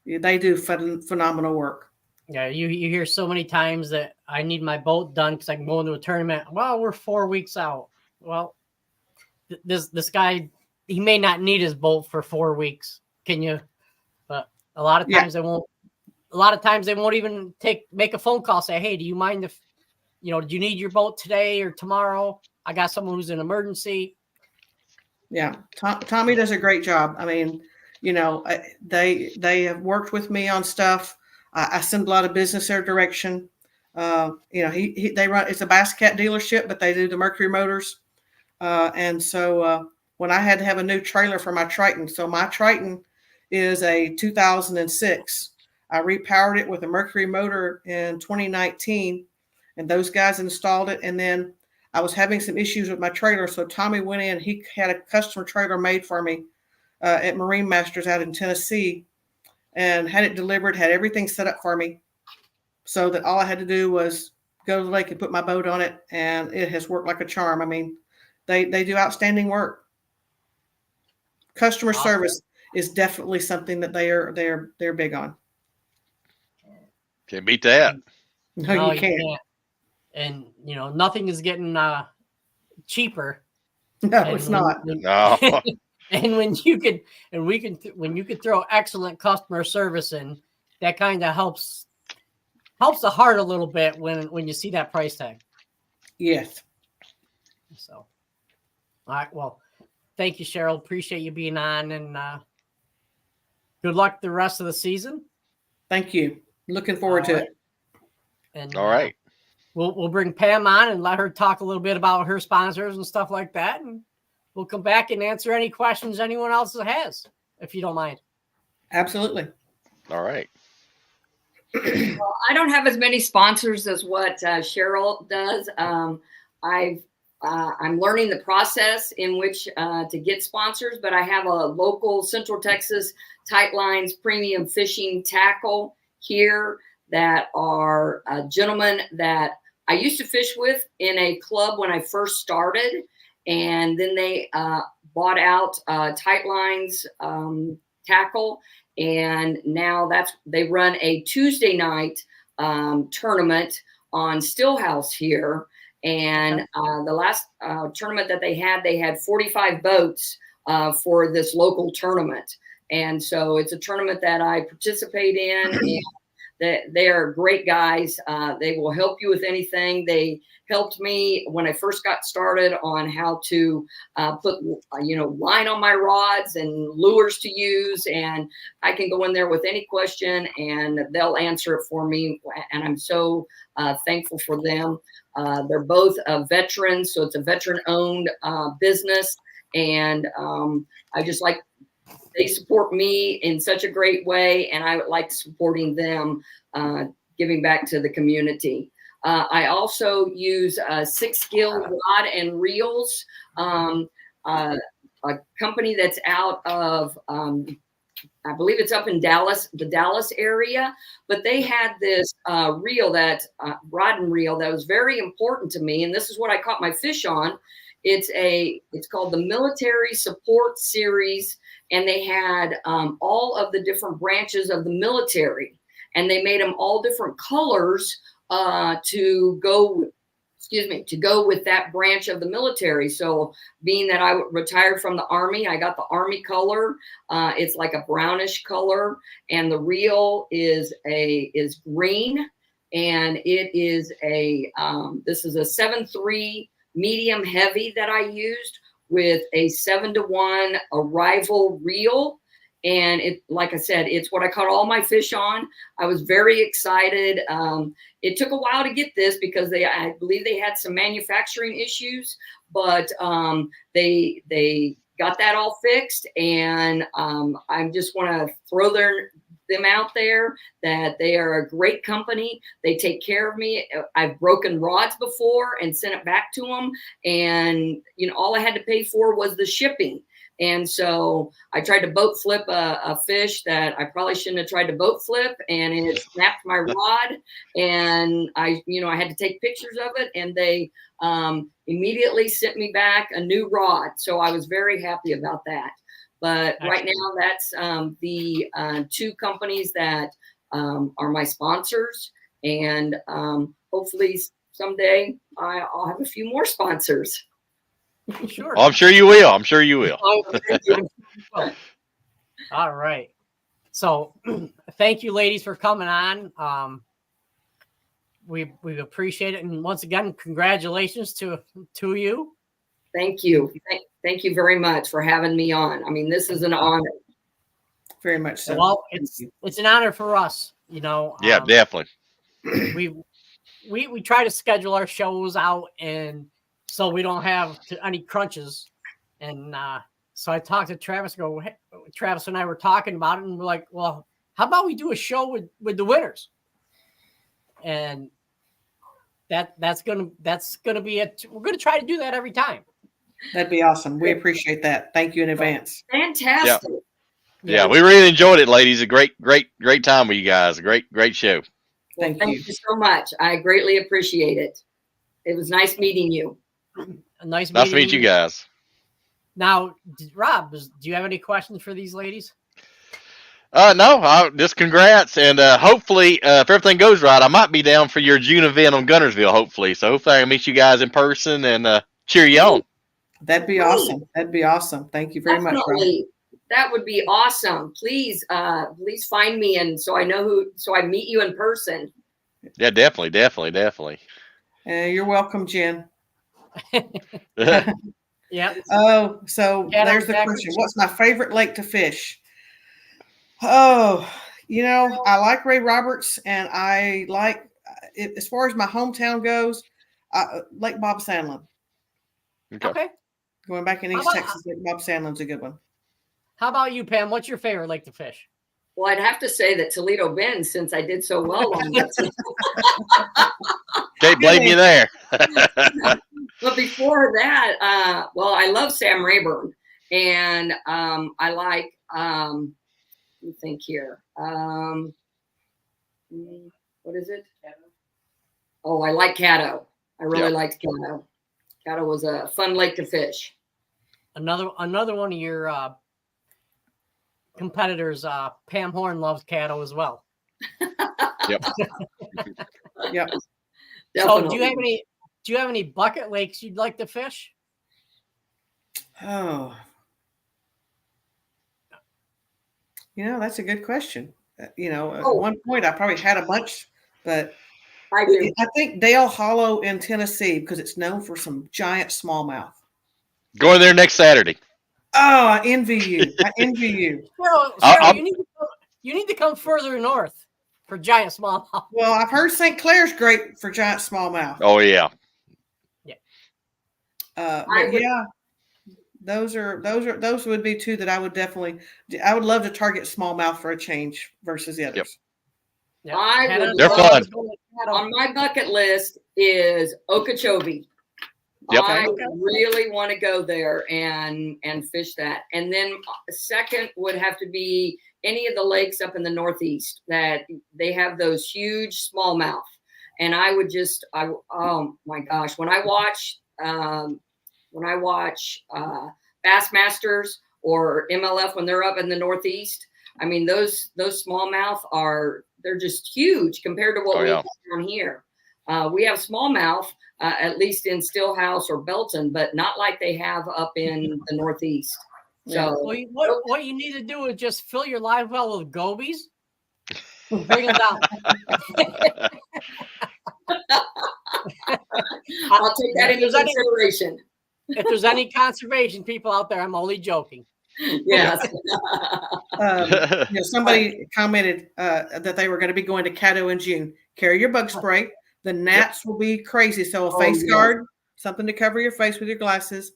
Yeah, they do phenomenal work. Yeah, you hear so many times that I need my boat done because I can go into a tournament. Well, we're 4 weeks out. Well, this guy, he may not need his boat for 4 weeks. Can you? But a lot of times they won't. A lot of times they won't even make a phone call. Say, hey, do you mind if, do you need your boat today or tomorrow? I got someone who's in emergency. Yeah, Tommy does a great job. I mean, they have worked with me on stuff. I send a lot of business their direction. They run, it's a Bass Cat dealership, but they do the Mercury motors. And so when I had to have a new trailer for my Triton, so my Triton is a 2006. I repowered it with a Mercury motor in 2019, and those guys installed it. And then I was having some issues with my trailer, so Tommy went in. He had a custom trailer made for me at Marine Masters out in Tennessee, and had it delivered, had everything set up for me, so that all I had to do was go to the lake and put my boat on it, and it has worked like a charm. I mean, they do outstanding work. Customer service is definitely something that they're big on. Can't beat that. No, you can't. And nothing is getting cheaper. No, it's not. No. And when you could throw excellent customer service in, that kind of helps the heart a little bit when you see that price tag. Yes. So, all right. Well, thank you, Cheryl. Appreciate you being on, and good luck the rest of the season. Thank you. Looking forward to it. And all right. We'll bring Pam on and let her talk a little bit about her sponsors and stuff like that, and we'll come back and answer any questions anyone else has, if you don't mind. Absolutely. All right. Well, I don't have as many sponsors as what Cheryl does. I'm learning the process in which to get sponsors, but I have a local Central Texas Tight Lines premium fishing tackle here that are gentlemen that I used to fish with in a club when I first started. And then they bought out Tight Lines tackle. And now they run a Tuesday night tournament on Stillhouse here. And the last tournament that they had 45 boats for this local tournament. And so it's a tournament that I participate in. And they are great guys. They will help you with anything. They helped me when I first got started on how to put, line on my rods and lures to use. And I can go in there with any question and they'll answer it for me. And I'm so thankful for them. They're both veterans, so it's a veteran-owned business. And I just like, they support me in such a great way, and I like supporting them, giving back to the community. I also use Six Gill Rod and Reels, a company that's out of, I believe it's up in Dallas, the Dallas area, but they had this reel rod and reel that was very important to me, and this is what I caught my fish on. It's called the Military Support Series, and they had all of the different branches of the military, and they made them all different colors to go with that branch of the military. So being that I retired from the Army, I got the Army color. It's like a brownish color, and the reel is green, and it is this is a 7.3 medium heavy that I used with a 7-to-1 arrival reel. And it, like I said, it's what I caught all my fish on. I was very excited. It took a while to get this because I believe they had some manufacturing issues, but they got that all fixed. And I just want to throw them out there that they are a great company. They take care of me. I've broken rods before and sent it back to them. And, all I had to pay for was the shipping. And so I tried to boat flip a fish that I probably shouldn't have tried to boat flip, and it snapped my rod. And I had to take pictures of it, and they immediately sent me back a new rod. So I was very happy about that. But right now, that's the 2 companies that are my sponsors, and hopefully someday I'll have a few more sponsors. Sure. Oh, I'm sure you will. I'm sure you will. All right. So thank you, ladies, for coming on. We appreciate it. And once again, congratulations to you. Thank you. Thank you very much for having me on. I mean, this is an honor. Very much so. Well, it's an honor for us, Yeah, definitely. We try to schedule our shows out, and so we don't have any crunches. And so I talked to Travis. Travis and I were talking about it, and we're like, well, how about we do a show with the winners? And that's gonna be it. We're gonna try to do that every time. That'd be awesome. We appreciate that. Thank you in advance. Fantastic. Yeah, we really enjoyed it, ladies. A great time with you guys. A great show. Well, thank you so much. I greatly appreciate it. It was nice meeting you. Nice to meet you guys. Now, Rob, do you have any questions for these ladies? No, just congrats. And hopefully, if everything goes right, I might be down for your June event on Gunnersville, hopefully. So hopefully I can meet you guys in person and cheer you on. That'd be awesome. That'd be awesome. Thank you very much, Rob. That would be awesome. Please find me, and so I know so I meet you in person. Yeah, definitely. You're welcome, Jen. Yeah. Oh, so there's the question. What's my favorite lake to fish? Oh, I like Ray Roberts, and I like, as far as my hometown goes, Lake Bob Sandlin. Okay. Going back in East Texas, Lake Bob Sandlin's a good one. How about you, Pam? What's your favorite lake to fish? Well, I'd have to say that Toledo Bend, since I did so well on this. Can't blame you there. But before that, I love Sam Rayburn, and I like. Let me think here. What is it? Oh, I like Caddo. I really liked Caddo. Caddo was a fun lake to fish. Another one of your competitors, Pam Horn, loves Caddo as well. Yep. Yep. So, do you have any bucket lakes you'd like to fish? Oh, that's a good question. At one point I probably had a bunch, but I think Dale Hollow in Tennessee, because it's known for some giant smallmouth. Going there next Saturday. Oh, I envy you. Sarah, you need to come further north for giant smallmouth. Well, I've heard St. Clair's great for giant smallmouth. Oh yeah. Those would be 2 that I would love to target smallmouth for a change versus the others. Yep. They're fun. On my bucket list is Okeechobee. Yep. I really want to go there and fish that. And then second would have to be any of the lakes up in the Northeast that they have those huge smallmouth. And I would oh my gosh, when I watch Bassmasters or MLF when they're up in the Northeast, I mean those smallmouth they're just huge compared to what we have down here. We have smallmouth, at least in Stillhouse or Belton, but not like they have up in the Northeast. So what you need to do is just fill your live well with gobies, bring them down. I'll take that into consideration. If there's any conservation people out there, I'm only joking. Yes. Somebody commented that they were going to be going to Caddo in June. Carry your bug spray. The gnats will be crazy. So a face guard, something to cover your face with your glasses.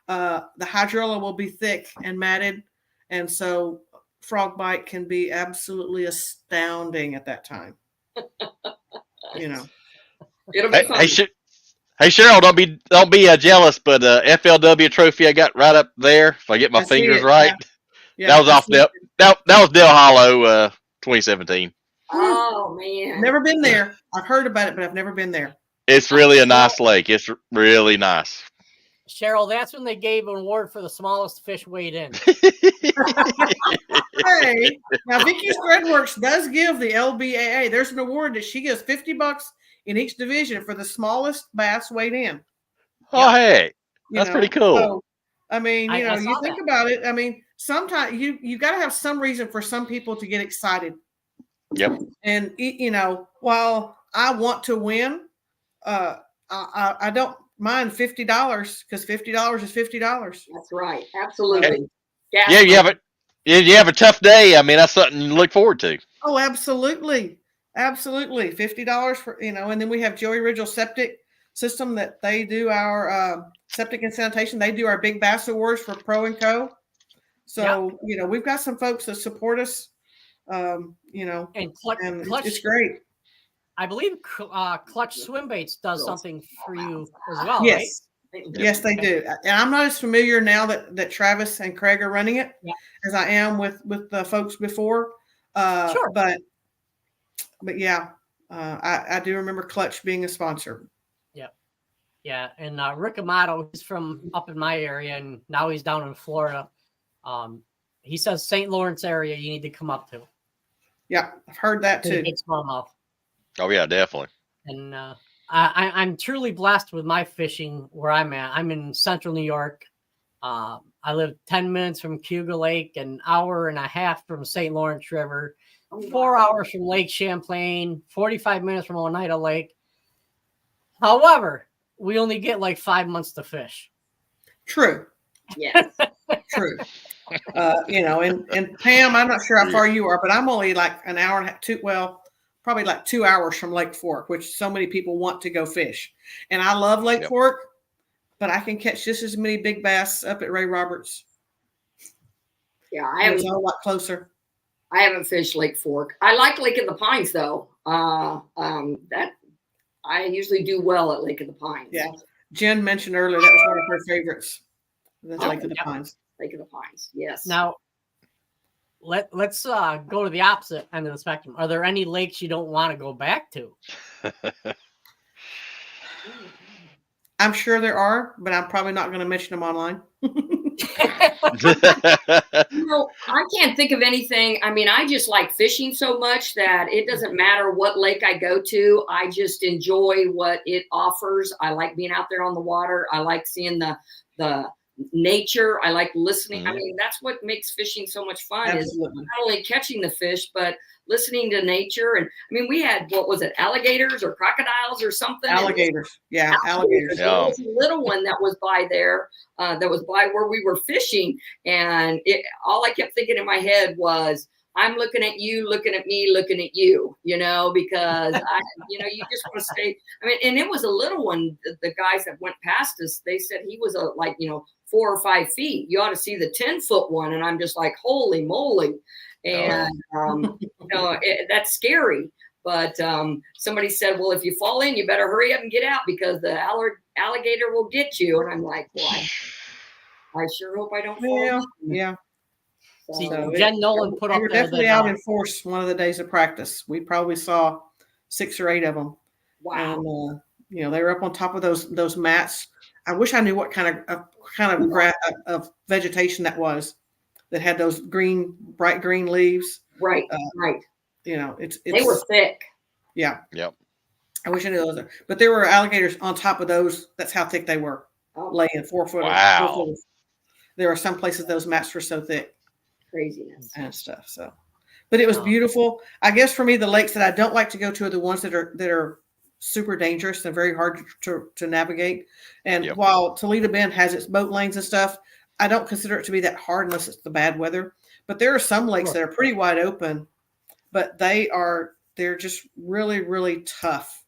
The hydrilla will be thick and matted. And so frog bite can be absolutely astounding at that time. It'll be fun. Hey Cheryl, don't be jealous, but FLW trophy I got right up there. If I get my fingers right, that was off that was Del Hollow, 2017. Oh man, never been there. I've heard about it, but I've never been there. It's really a nice lake. It's really nice. Cheryl, that's when they gave an award for the smallest fish weighed in. Hey, now Vicky's Threadworks does give the LBAA. There's an award that she gives $50 in each division for the smallest bass weighed in. Oh, hey, that's pretty cool. So, I mean, you think about it. I mean, sometimes you got to have some reason for some people to get excited. Yep. And while I want to win, I don't mind $50 because $50 is $50. That's right. Absolutely. Yeah, you have a tough day. I mean, that's something you look forward to. Oh, absolutely. Absolutely. $50 for, and then we have Joey Ridgel Septic System that they do our septic and sanitation. They do our Big Bass Awards for Pro and Co. So, we've got some folks that support us, and Clutch, it's great. I believe Clutch Swim Baits does something for you as well, yes. Right? Yes, they do. And I'm not as familiar now that Travis and Craig are running it as I am with the folks before. Sure. But yeah, I do remember Clutch being a sponsor. Yeah. And Rick Amato, he's from up in my area, and now he's down in Florida. He says St. Lawrence area you need to come up to. Yeah, I've heard that too. Big smallmouth. Oh yeah, definitely. And I'm truly blessed with my fishing where I'm at. I'm in central New York. I live 10 minutes from Cuga Lake, an hour and a half from St. Lawrence River, 4 hours from Lake Champlain, 45 minutes from Oneida Lake. However, we only get like 5 months to fish. True. Yes. True. And Pam, I'm not sure how far you are, but I'm only like an hour and a half, probably like 2 hours from Lake Fork, which so many people want to go fish. And I love Lake Fork, but I can catch just as many big bass up at Ray Roberts. Yeah, it's a lot closer. I haven't fished Lake Fork. I like Lake of the Pines though. That I usually do well at Lake of the Pines. Yeah. Jen mentioned earlier that was one of her favorites. That's Lake of the Pines. Lake of the Pines. Yes. Now, let's go to the opposite end of the spectrum. Are there any lakes you don't want to go back to? I'm sure there are, but I'm probably not going to mention them online. I can't think of anything. I mean, I just like fishing so much that it doesn't matter what lake I go to. I just enjoy what it offers. I like being out there on the water. I like seeing the nature. I like listening. I mean, that's what makes fishing so much fun. Absolutely. Is not only catching the fish, but listening to nature. And I mean, we had, what was it, alligators or crocodiles or something? Alligators. Yeah, alligators. There was a little one that was by there, that was by where we were fishing. And all I kept thinking in my head was, I'm looking at you, looking at me, looking at you, because you just want to stay. I mean, and it was a little one. The guys that went past us, they said he was 4 or 5 feet. You ought to see the 10-foot one. And I'm just like, holy moly. And, that's scary. But somebody said, well, if you fall in, you better hurry up and get out because the alligator will get you. And I'm like, well, I sure hope I don't fall. Yeah. See, Jen Nolan put up there. We were definitely out in force one of the days of practice. We probably saw 6 or 8 of them. Wow. And, they were up on top of those mats. I wish I knew what kind of vegetation that was that had those bright green leaves. Right. Right. They were thick. Yeah. Yep. I wish I knew those. But there were alligators on top of those. That's how thick they were. Laying 4 foot. Wow. 4 foot. There are some places those mats were so thick. Craziness. And stuff. So, but it was beautiful. I guess for me, the lakes that I don't like to go to are the ones that are super dangerous and very hard to navigate. And while Toledo Bend has its boat lanes and stuff, I don't consider it to be that hard unless it's the bad weather. But there are some lakes that are pretty wide open, but they're just really, really tough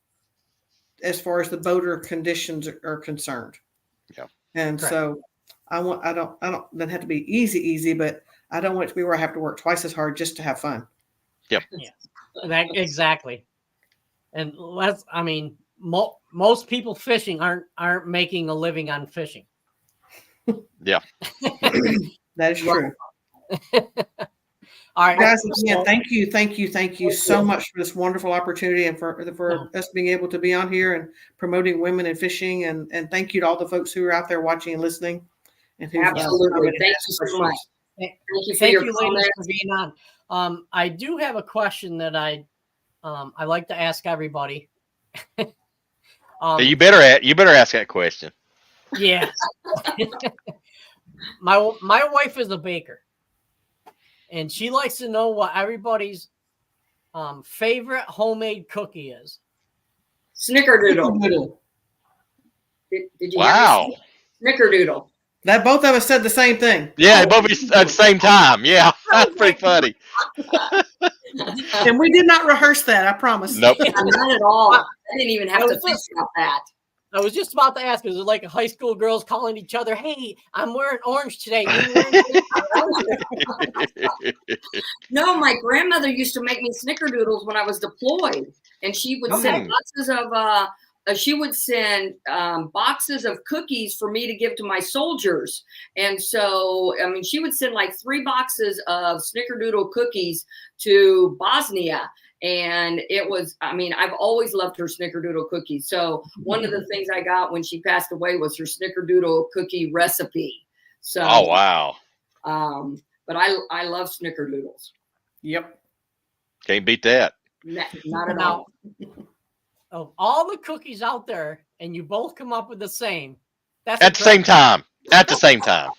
as far as the boater conditions are concerned. Yeah. And so I don't have to be easy, but I don't want it to be where I have to work twice as hard just to have fun. Yep. Yeah. Exactly. And most people fishing aren't making a living on fishing. Yeah. That is true. All right, guys, again, thank you so much for this wonderful opportunity and for us being able to be on here and promoting women in fishing. And thank you to all the folks who are out there watching and listening. And absolutely, thank you so much. Thank you for your ladies for being on. I do have a question that I like to ask everybody. You better ask that question. Yeah. My wife is a baker, and she likes to know what everybody's favorite homemade cookie is. Snickerdoodle. Did you wow. Snickerdoodle. That both of us said the same thing. Yeah, both at the same time. Yeah, that's pretty funny. And we did not rehearse that, I promise. Nope. Not at all. I didn't even have to think about that. I was just about to ask, is it like high school girls calling each other, hey, I'm wearing orange today. No, my grandmother used to make me snickerdoodles when I was deployed. And she would send boxes of boxes of cookies for me to give to my soldiers. And so, I mean, she would send like 3 boxes of snickerdoodle cookies to Bosnia. And it was, I mean, I've always loved her snickerdoodle cookies. So one of the things I got when she passed away was her snickerdoodle cookie recipe. So, oh, wow. But I love snickerdoodles. Yep. Can't beat that. Not at all. Of all the cookies out there, and you both come up with the same. That's at the same time. At the same time.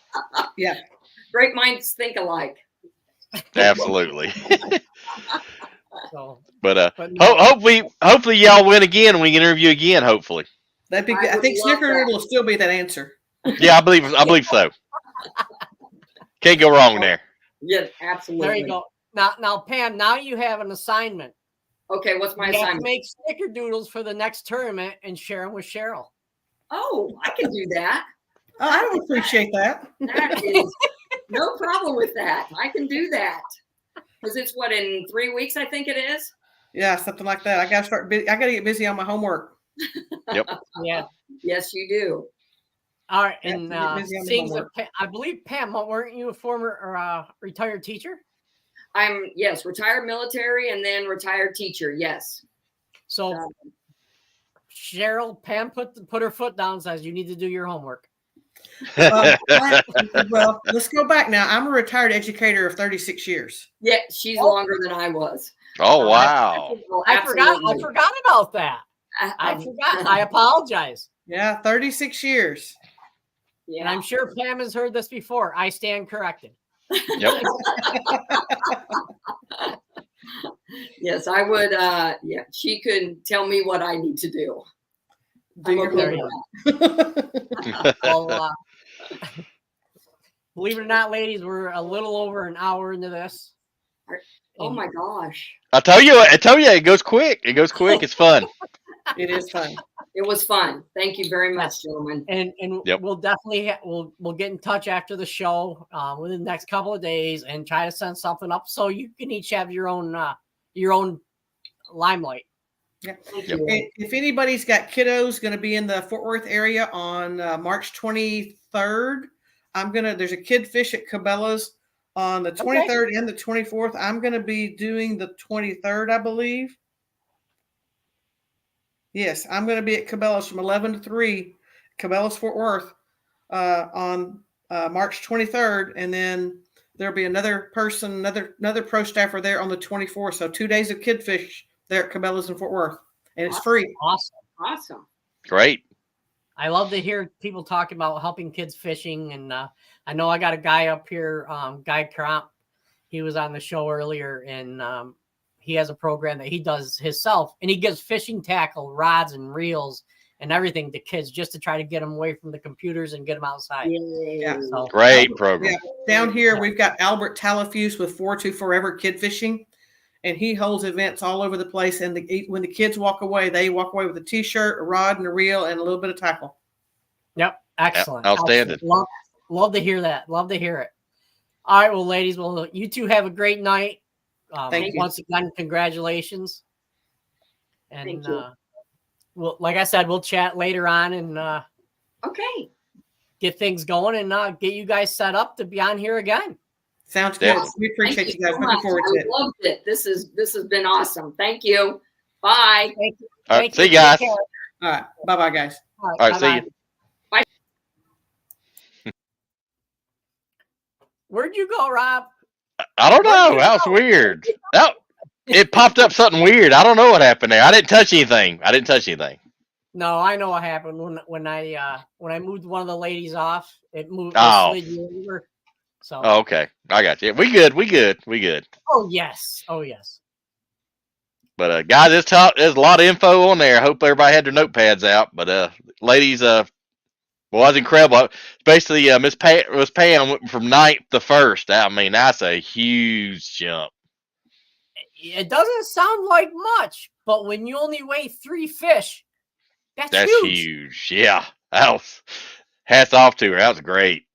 Yeah. Great minds think alike. Absolutely. So, but hopefully y'all win again and we can interview again, hopefully. That'd be good. I think Snickerdoodle will still be that answer. Yeah, I believe so. Can't go wrong there. Yeah, absolutely. There you go. Now, Pam, now you have an assignment. Okay, what's my assignment? You have to make snickerdoodles for the next tournament and share them with Cheryl. Oh, I can do that. Oh, I would appreciate that. That is no problem with that. I can do that. Because it's what, in 3 weeks, I think it is? Yeah, something like that. I got to get busy on my homework. Yep. Yeah. Yes, you do. All right. And I believe, Pam, weren't you a former or retired teacher? Yes, retired military and then retired teacher. Yes. So Cheryl, Pam put her foot down and says, you need to do your homework. Well, let's go back now. I'm a retired educator of 36 years. Yeah, she's longer than I was. Oh, wow. I forgot about that. I forgot. I apologize. Yeah, 36 years. Yeah. And I'm sure Pam has heard this before. I stand corrected. Yep. Yes, I would. Yeah, she could tell me what I need to do. Well, believe it or not, ladies, we're a little over an hour into this. Oh my gosh! I tell you, it goes quick. It goes quick. It's fun. It is fun. It was fun. Thank you very much, gentlemen. And we'll definitely we'll get in touch after the show within the next couple of days and try to send something up so you can each have your own limelight. Yeah. If anybody's got kiddos going to be in the Fort Worth area on March 23rd, there's a kid fish at Cabela's on the 23rd and the 24th. I'm going to be doing the 23rd, I believe. Yes, I'm going to be at Cabela's from 11 to 3, Cabela's Fort Worth on March 23rd. And then there'll be another person, another pro staffer there on the 24th. So 2 days of kid fish there at Cabela's in Fort Worth. And it's free. Awesome. Great. I love to hear people talk about helping kids fishing. And I know I got a guy up here, Guy Cromp. He was on the show earlier, and he has a program that he does himself, and he gives fishing tackle, rods and reels and everything to kids just to try to get them away from the computers and get them outside. Yeah. So, great program. Yeah. Down here, we've got Albert Talafuse with 4-2 Forever Kid Fishing, and he holds events all over the place. And when the kids walk away, they walk away with a T-shirt, a rod, and a reel, and a little bit of tackle. Yep. Excellent. Outstanding. Love to hear that. Love to hear it. All right. Well, ladies, you two have a great night. Thank you. Once again, congratulations. And Thank you. well, like I said, we'll chat later on and okay, get things going and get you guys set up to be on here again. Sounds good. Definitely. We appreciate you guys. So Looking forward to it. I loved it. This has been awesome. Thank you. Bye. Thank you. All right, see you guys. All right. Bye-bye, guys. All right, All right, see you. Bye. Where'd you go, Rob? I don't know. That was weird. It popped up something weird. I don't know what happened there. I didn't touch anything. No, I know what happened when I moved one of the ladies off. It moved. Oh. It slid you over. So. Oh, okay. I got you. We good. Oh yes. But guys, there's a lot of info on there. I hope everybody had their notepads out. But ladies, well, it was incredible. Basically, Miss Pam went from 9th to 1st. I mean, that's a huge jump. It doesn't sound like much, but when you only weigh 3 fish, that's huge. Yeah, hats off to her. That was great.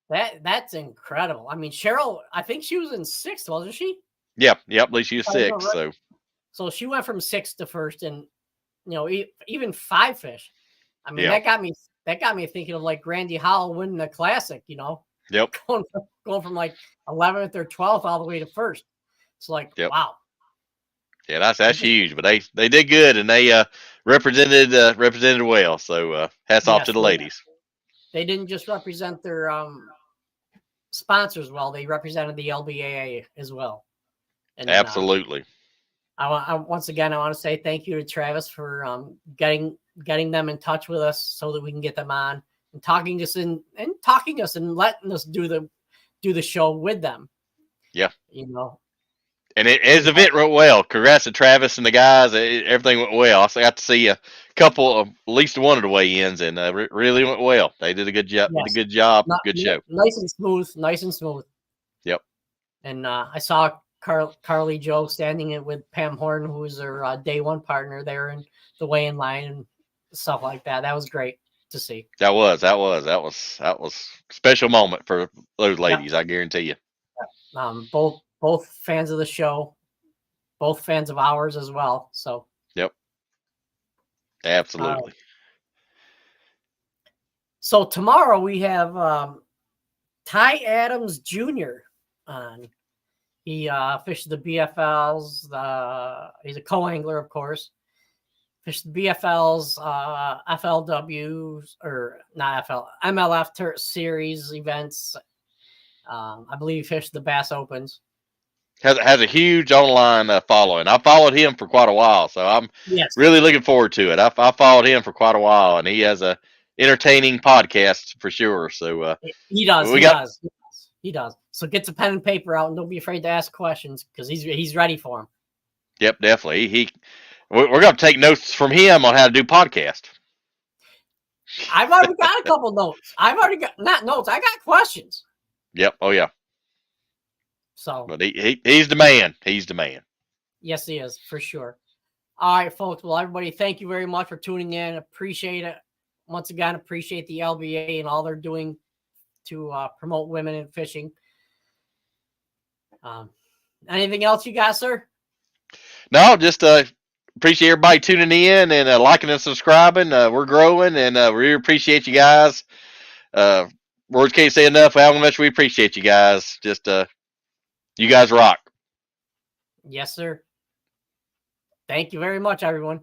That's incredible. I mean, Cheryl, I think she was in 6th, wasn't she? Yep. At least she was 6th. So she went from 6th to 1st, and even 5 fish. I mean, Yeah. that got me thinking of like Randy Howell winning the Classic. Yep. Going from like 11th or 12th all the way to 1st. It's like, wow. Yeah, that's huge. But they did good, and they represented well. So hats off to the ladies. They didn't just represent their sponsors well; they represented the LBAA as well. And absolutely. Once again, I want to say thank you to Travis for getting them in touch with us so that we can get them on and talking us and letting us do the show with them. Yeah. And his event went well. Congrats to Travis and the guys. Everything went well. I got to see a couple of, at least one of the weigh-ins, and really went well. They did a good job. Yes. Did a good job. Good show. Nice and smooth. Yep. And I saw Carly Joe standing with Pam Horn, who was their day one partner there in the weigh-in line and stuff like that. That was great to see. That was a special moment for those ladies. Yep. I guarantee you. Both fans of the show, both fans of ours as well. So. Yep. Absolutely. So tomorrow we have Ty Adams Jr. on. He fished the BFLs. He's a co-angler, of course. Fished the BFLs, FLW, or not FL, MLF series events. I believe he fished the Bass Opens. Has a huge online following. I followed him for quite a while, so I'm really looking forward to it. I followed him for quite a while, and he has a entertaining podcast for sure. So he does. So get the pen and paper out, and don't be afraid to ask questions because he's ready for them. Yep, definitely. We're going to take notes from him on how to do podcast. I've already got a couple notes. I got questions. Yep. Oh yeah. So, but he's the man. He's the man. Yes, he is for sure. All right, folks. Well, everybody, thank you very much for tuning in. Appreciate it. Once again, appreciate the LBA and all they're doing to promote women in fishing. Anything else you got, sir? No, just appreciate everybody tuning in and liking and subscribing. We're growing, and we really appreciate you guys. Words can't say enough how much we appreciate you guys. Just you guys rock. Yes, sir. Thank you very much, everyone.